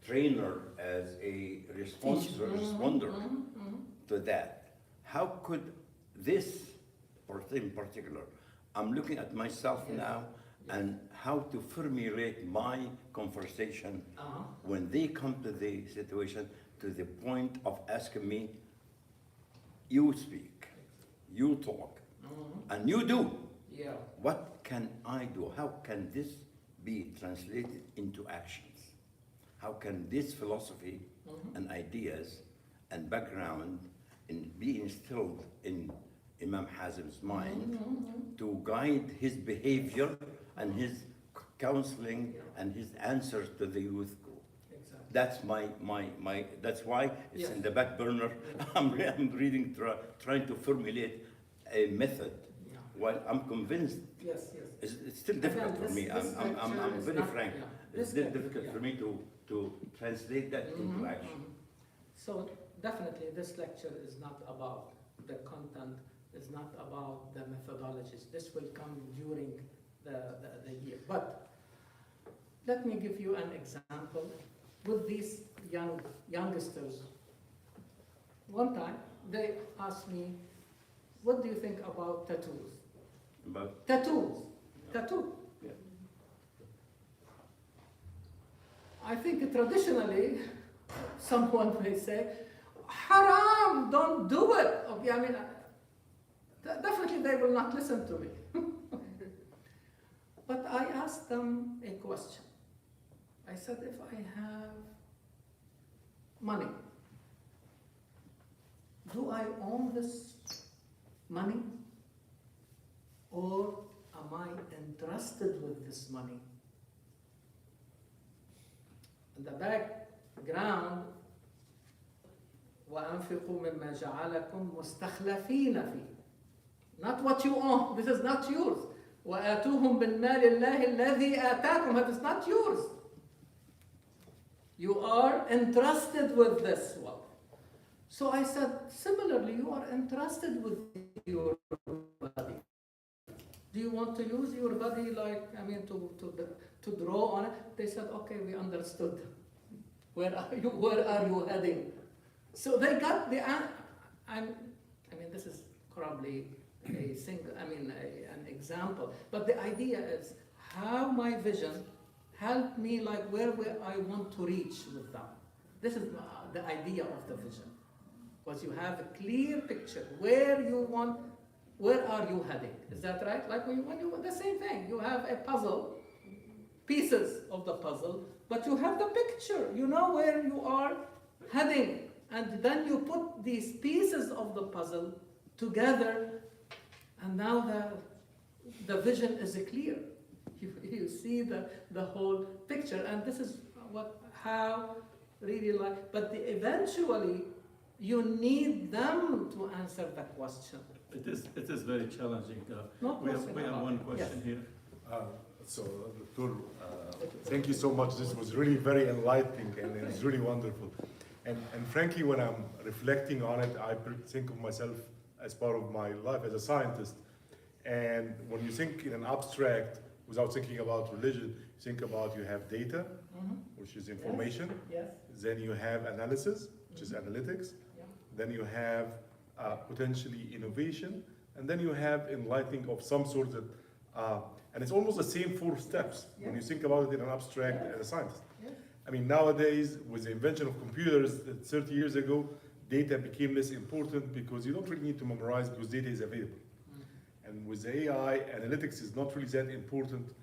trainer, as a responder to that? How could this, or in particular, I'm looking at myself Yes. now, and how to formulate my conversation Uh-huh. when they come to the situation, to the point of asking me, you speak, you talk, and you do. Yeah. What can I do? How can this be translated into actions? How can this philosophy and ideas and background be instilled in Imam Hazm's mind to guide his behavior and his counseling and his answers to the youth group? Exactly. That's that's why it's in Yes. the back burner. I'm reading, trying to formulate a method. Yeah. While I'm convinced, Yes, yes. it's still difficult Again, for me. this I'm lecture is very not- frank. yeah. It's This difficult yeah. for me to translate that into action. So definitely this lecture is not about the content, it's not about the methodologies. This will come during the year. But let me give you an example with these youngsters. One time they asked me, what do you think about tattoos? But Tattoos. Tattoo. Yeah. I think traditionally, someone may say, haram, don't do it. Okay, I mean, definitely they will not listen to me. But I asked them a question. I said, if I have money, do I own this money? Or am I entrusted with this money? In the background, وَأَنْفِقُوا مِمَّا جَعَلَكُمْ مُسْتَخْلَفِينَ فِيهِ. Not what you own, this is not yours. وَآتُوهُمْ بِالْمَالِ اللَّهِ الَّذِي آتَاكُمْ, it is not yours. You are entrusted with this wealth. So I said, similarly, you are entrusted with your body. Do you want to use your body to draw on it? They said, okay, we understood. Where are you heading? So they got this is probably an example, but the idea is how my vision helped me where I want to reach with them. This is the idea of the vision. Because you have a clear picture where are you heading? Is that right? Like when you the same thing. You have a puzzle, pieces of the puzzle, but you have the picture. You know where you are heading. And then you put these pieces of the puzzle together, and now the vision is clear. You see the whole picture, and this is but eventually you need them to answer the question. It is very challenging. No We question have about one it. question here. So, Dr. Thank you so much. This was really very enlightening and it was really wonderful. And frankly, when I'm reflecting on it, I think of myself as part of my life as a scientist. And when you think in an abstract, without thinking about religion, you think about you have data, which is information. Yes. Then you have analysis, which is analytics. Yeah. Then you have potentially innovation. And then you have enlightening of some sort that, and it's almost the same 4 steps when you think about it in an abstract as a scientist. Yes. I mean, nowadays, with the invention of computers 30 years ago, data became less important because you don't really need to memorize because data is available. And with AI, analytics is not really that important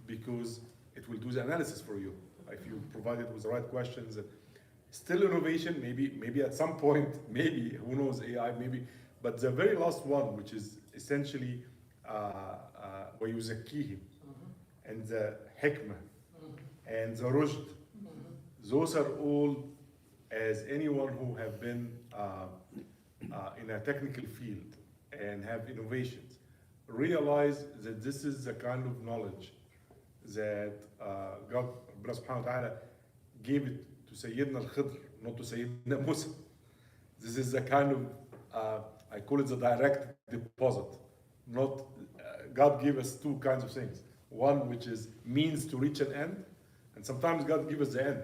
because it will do the analysis for you if you provide it with the right questions. Still innovation, maybe at some point, maybe, who knows, AI, maybe. But the very last one, which is essentially وَيُزَكِّيهِمْ and the hikmah and the rushd. Those are all, as anyone who have been in a technical field and have innovations, realize that this is the kind of knowledge that God ربنا سبحانه وتعالى gave it to سيدنا الخضر, not to سيدنا موسى. This is a kind of, I call it the direct deposit. Not, God gave us two kinds of things. One which is means to reach an end, and sometimes God gives us the end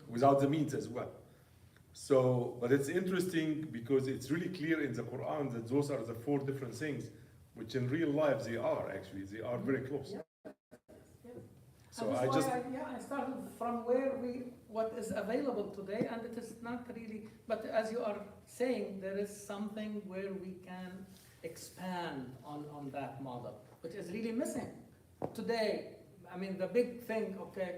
without the means as well. So, but it's interesting because it's really clear in the Quran that those are the four different things, which in real life they are very close. Yeah. So And I that's just, why I started from what is available today, and it is not really, but as you are saying, there is something where we can expand on that model, which is really missing. Today, I mean, the big thing, okay,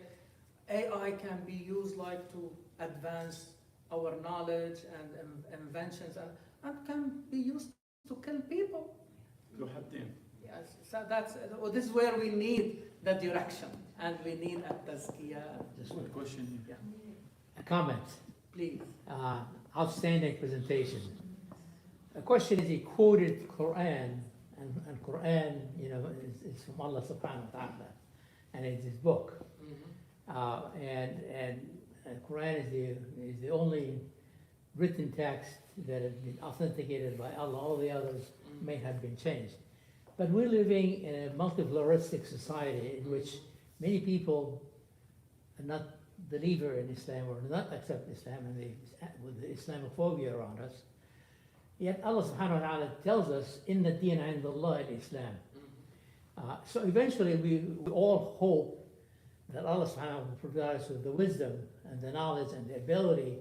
AI can be used like to advance our knowledge and inventions, and can be used to kill people. Yes, so this is where we need the direction, and we need a tazkiyah. Just one question. Yeah, a comment. please. Outstanding presentation. The question is, he quoted Quran, and Quran, you know, is from Allah subhanahu wa ta'ala, and it's his book. And Quran is the only written text that has been authenticated by Allah. All the others may have been changed. But we're living in a multi-pluralistic society in which many people are not believer in Islam or do not accept Islam, and with the Islamophobia around us. Yet Allah subhanahu wa ta'ala tells us, Inna deen indallah al-Islam. So eventually we all hope that Allah subhanahu wa ta'ala will provide us with the wisdom and the knowledge and the ability,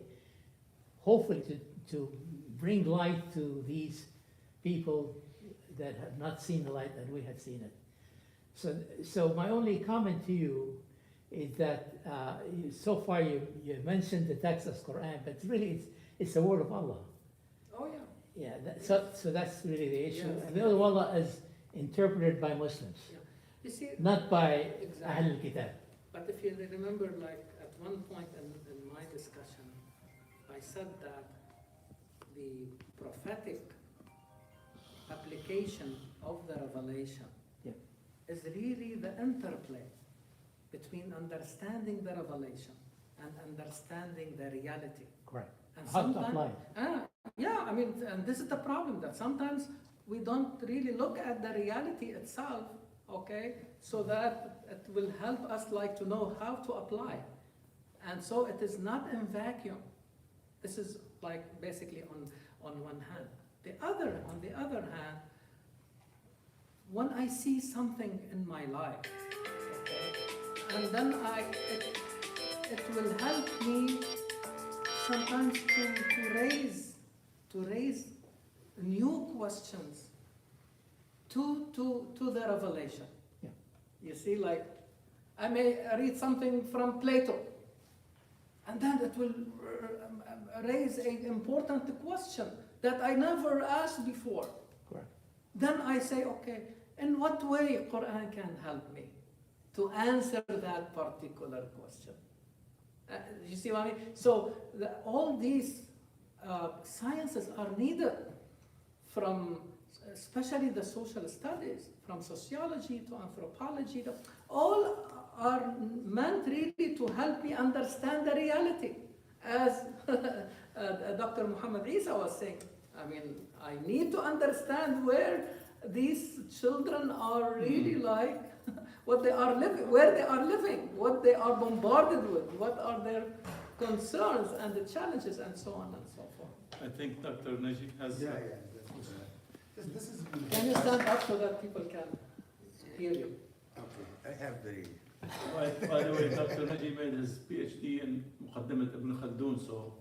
hopefully to bring light to these people that have not seen the light that we had seen it. So my only comment to you is that so far you mentioned the text as Quran, but really it's the word of Allah. Oh yeah. Yeah, so that's really the issue. Yes. And the word of Allah is interpreted by Muslims, Yeah. You see, not by exactly. Ahl al-Kitab. But if you remember, like at one point in my discussion, I said that the prophetic application of the revelation is really the interplay between understanding the revelation and understanding the reality. Correct. And How to sometimes, apply it. yeah, I mean, and this is the problem, that sometimes we don't really look at the reality itself, okay, so that it will help us like to know how to apply. And so it is not in vacuum. This is like basically on one hand. On the other hand, when I see something in my life, okay, and then it will help me sometimes to raise new questions to the revelation. Yeah. You see, like I may read something from Plato, and then it will raise an important question that I never asked before. Correct. Then I say, okay, in what way Quran can help me to answer that particular question? You see what I mean? So all these sciences are needed, from especially the social studies, from sociology to anthropology, all are meant really to help me understand the reality. As Dr. Muhammad Isa was saying, I mean, I need to understand where these children are really like, what they are living, where they are living, what they are bombarded with, what are their concerns and the challenges, and so on and so forth. I think Dr. Najib has. This is. Can you stand up so that people can hear you? Okay, I have very. By the way, Dr. Najib made his PhD in مقدمة Ibn Khaldun, so.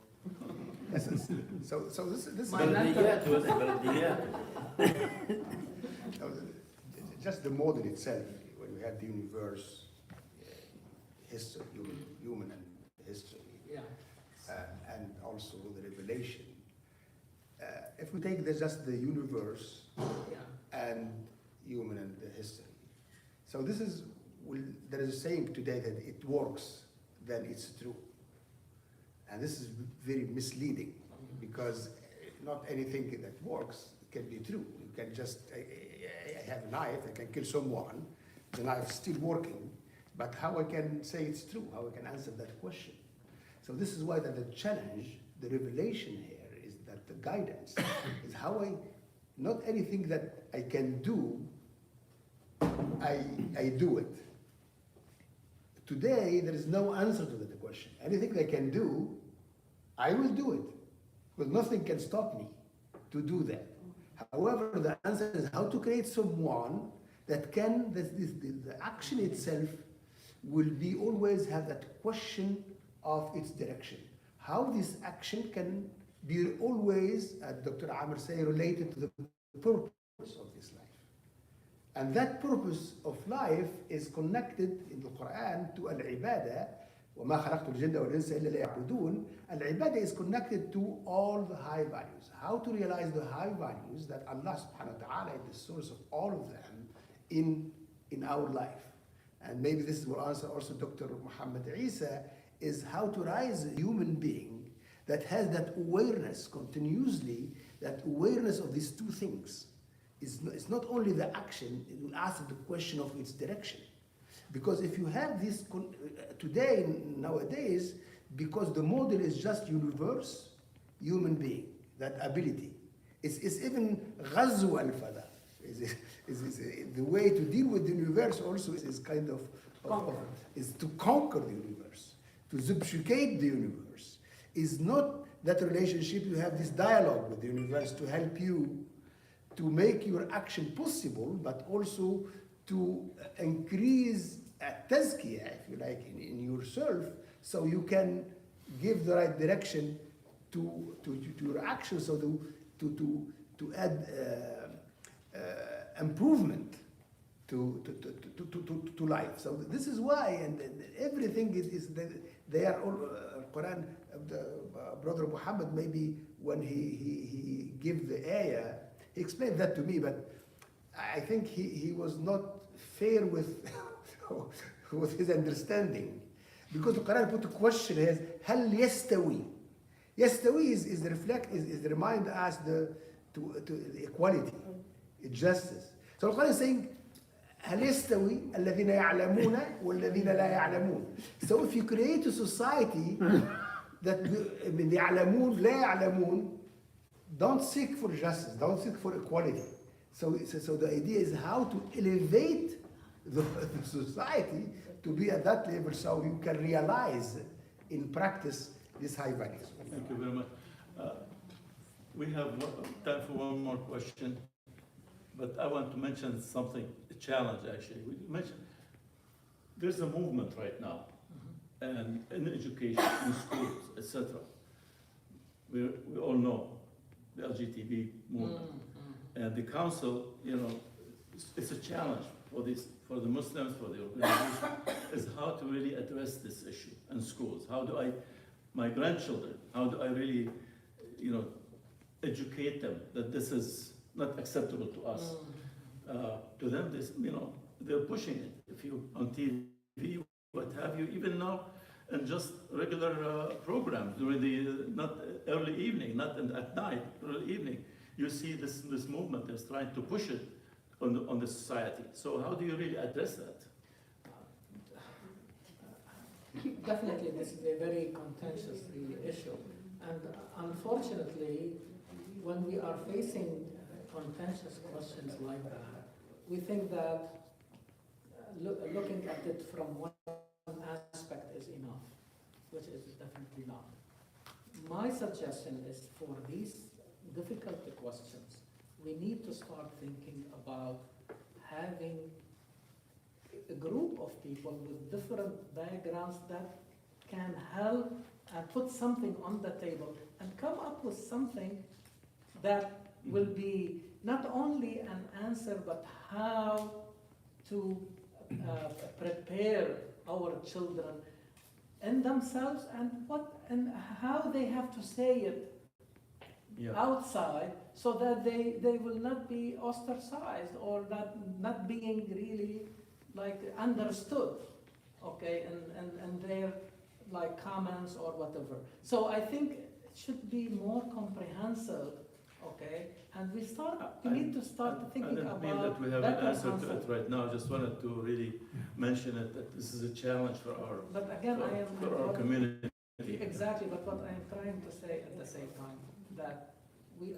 So this My mentor. just the model itself, when we have the universe, history, human and history, Yeah. and also the revelation. If we take just the universe Yeah. and human and the history, so this is, there is a saying today that it works, then it's true. And this is very misleading, because not anything that works can be true. You can just, I have a knife, I can kill someone, the knife is still working, but how I can say it's true, how I can answer that question. So this is why that the challenge, the revelation here is that the guidance is how not anything that I can do, I do it. Today, there is no answer to that question. Anything I can do, I will do it. Because nothing can stop me to do that. However, the answer is how to create someone that can, the action itself will be always have that question of its direction. How this action can be always, as Dr. Amr say, related to the purpose of this life. And that purpose of life is connected in the Quran to al-ibadah. وَمَا خَلَقْتُ الْجِنَّ وَالْإِنسَ إِلَّا لِيَعْبُدُونَ. Al-ibadah is connected to all the high values. How to realize the high values that Allah subhanahu wa ta'ala is the source of all of them in our life. And maybe this will answer also Dr. Muhammad Isa, is how to rise a human being that has that awareness continuously, that awareness of these two things. It's not only the action, it will ask the question of its direction. Because if you have this, today, nowadays, because the model is just universe, human being, that ability. It's even ghazw al-fada. The way to deal with the universe also is kind of is to conquer the universe, to subjugate the universe. Is not that relationship, you have this dialogue with the universe to help you to make your action possible, but also to increase a tazkiyah, if you like, in yourself, so you can give the right direction to your action, so to add improvement to life. So this is why, and everything is they are all Quran. Brother Muhammad, maybe when he gave the ayah, he explained that to me, but I think he was not fair with with his understanding, because the Quran put a question here: هل يستوي? Yastawi is the reflect, is the remind us to the equality, justice. So the Quran is saying هل يستوي الذين يعلمون والذين لا يعلمون. So if you create a society that يعلمون لا يعلمون, don't seek for justice, don't seek for equality. So the idea is how to elevate the society to be at that level, so you can realize in practice these high values. Thank you very much. We have time for one more question, but I want to mention something, a challenge actually. We mentioned there's a movement right now, and in education, in schools, etc. We all know the LGBT movement, and the council, it's a challenge for the Muslims, for the organization, is how to really address this issue in schools. How do my grandchildren, how do I really, educate them that this is not acceptable to us? To them, this, they're pushing it. If you on TV, what have you, even now, and just regular programs during the not early evening, not at night, early evening, you see this movement is trying to push it on the society. So how do you really address that? Definitely, this is a very contentious issue, and unfortunately, when we are facing contentious questions like that, we think that looking at it from one aspect is enough, which is definitely not. My suggestion is for these difficult questions, we need to start thinking about having a group of people with different backgrounds that can help and put something on the table and come up with something that will be not only an answer, but how to prepare our children in themselves and how they have to say it outside, so that they will not be ostracized or not being really like understood, okay, and their like comments or whatever. So I think it should be more comprehensive, okay? And we need to start I thinking don't about mean that we have an better answer to it concept. right now, just wanted to really mention it, that this is a challenge for our, But again, I am. for our community. Exactly, but what I'm trying to say at the same time, that we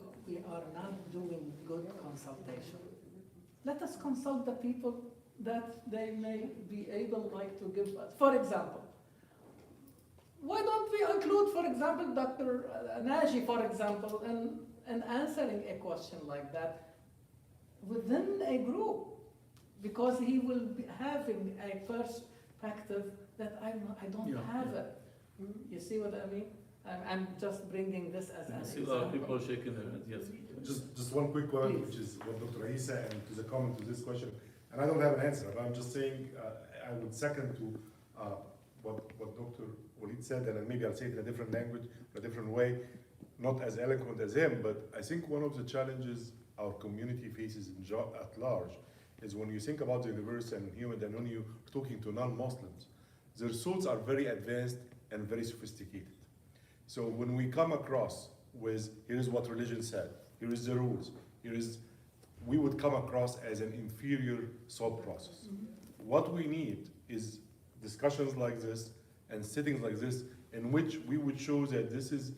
are not doing good consultation. Let us consult the people that they may be able like to give us. For example, why don't we include, for example, Dr. Naji, for example, in answering a question like that within a group? Because he will be having a perspective that I don't Yeah, have yeah. it. You see what I mean? I'm just bringing this as I an see a lot of people example. shaking their heads, yes. Just one quick comment, Please. which is what Dr. Aisa, and to the comment to this question, and I don't have an answer, but I'm just saying, I would second to what Dr. Walid said, and then maybe I'll say it in a different language, a different way, not as eloquent as him, but I think one of the challenges our community faces at large is when you think about the universe and human, and when you're talking to non-Muslims, their thoughts are very advanced and very sophisticated. So when we come across with, here's what religion said, here is the rules, we would come across as an inferior thought process. What we need is discussions like this and sittings like this in which we would show that this is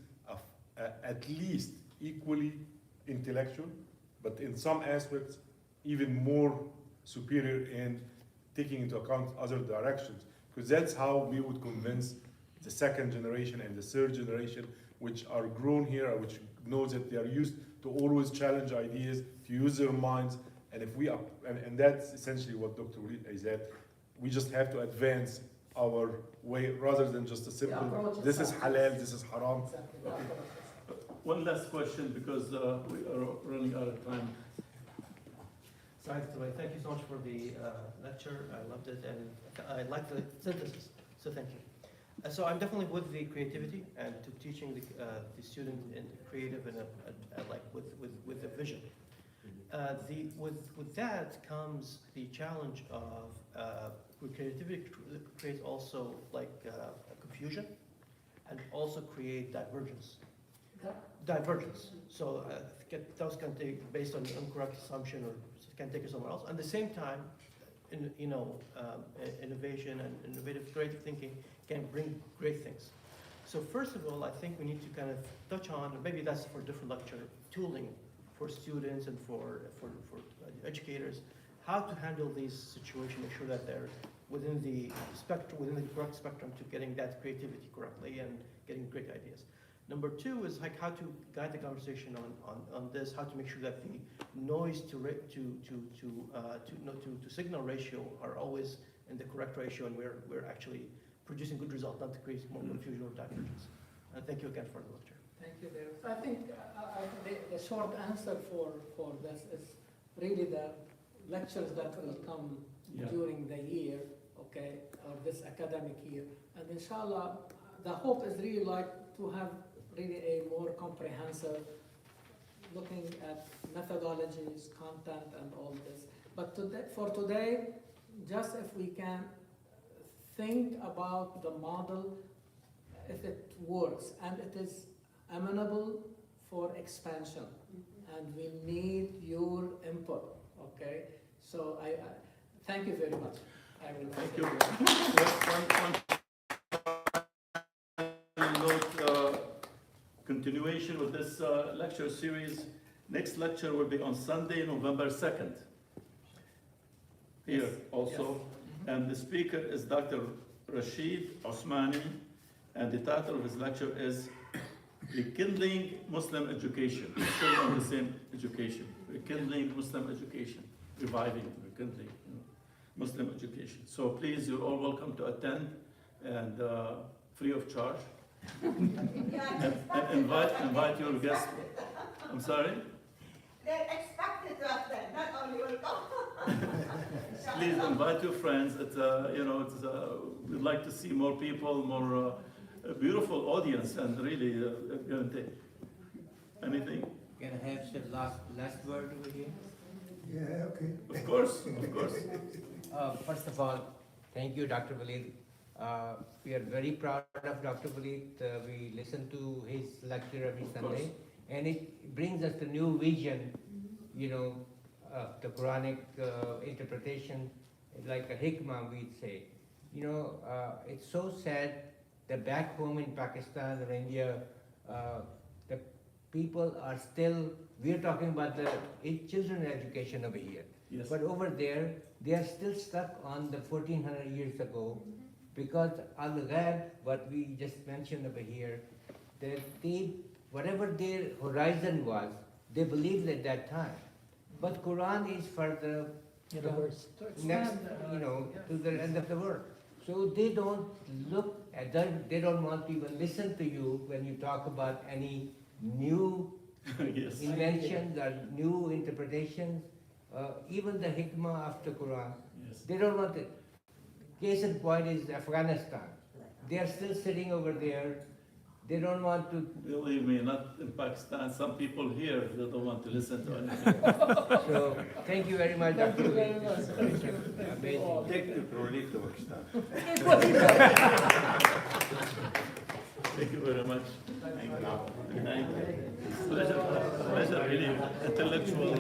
at least equally intellectual, but in some aspects even more superior in taking into account other directions. Because that's how we would convince the second generation and the third generation, which are grown here, which knows that they are used to always challenge ideas, to use their minds, and if we and that's essentially what Dr. Walid is that we just have to advance our way rather than just a simple, approach this is itself. halal, this is haram. Exactly. The Okay. approach. One last question, because we are running out of time. Thank you so much for the lecture. I loved it, and I like the synthesis, so thank you. So I'm definitely with the creativity and to teaching the student in creative and like with a vision. With that comes the challenge of with creativity creates also like confusion and also create divergence. Divergence. So those can take based on incorrect assumption or can take it somewhere else. At the same time, innovation and innovative creative thinking can bring great things. So first of all, I think we need to kind of touch on, and maybe that's for a different lecture, tooling for students and for educators, how to handle these situations, make sure that they're within the spectrum, within the correct spectrum to getting that creativity correctly and getting great ideas. Number two is like how to guide the conversation on this, how to make sure that the noise to signal ratio are always in the correct ratio, and we're actually producing good results, not to create more confusion or divergence. And thank you again for the lecture. Thank you, David. I think the short answer for this is really the lectures that will come during the year, okay, or this academic year. And inshallah, the hope is really like to have really a more comprehensive looking at methodologies, content, and all this. But for today, just if we can think about the model, if it works and it is amenable for expansion, and we need your input, okay? So I thank you very much. I will Thank you. One note, continuation with this lecture series. Next lecture will be on Sunday, November 2nd. Here also. And the speaker is Dr. Rashid Osmani, and the title of his lecture is Rekindling Muslim Education. Still on the same education. Rekindling Muslim Education. Reviving, rekindling Muslim education. So please, you're all welcome to attend, and free of charge. and invite your guests. I'm sorry? They're expected to attend, not only will come. Please invite your friends. We'd like to see more people, more beautiful audience, and really, anything? Can I have the last word over here? Yeah, okay. Of course, of course. First of all, thank you, Dr. Walid. We are very proud of Dr. Walid. We listen to his lecture every Sunday, And it brings us the new vision, you know, the Quranic interpretation, like a hikmah, we'd say. You know, it's so sad that back home in Pakistan or India, the people are still, we're talking about the children education over here. Yes. But over there, they are still stuck on the 1400 years ago, because al-ghab, what we just mentioned over here, that they, whatever their horizon was, they believed at that time. But Quran is for the next, you know, to the end of the world. So they don't look at that, they don't want to even listen to you when you talk about any new Yes. inventions or new interpretations, even the hikmah of the Quran. Yes. They don't want it. Case in point is Afghanistan. They are still sitting over there. They don't want to. Believe me, not in Pakistan. Some people here, they don't want to listen to anything. So thank you very much, Dr. Thank you very much. Amazing. Take the Quranic to Pakistan. Thank you very much. Thank you. Pleasure, really intellectual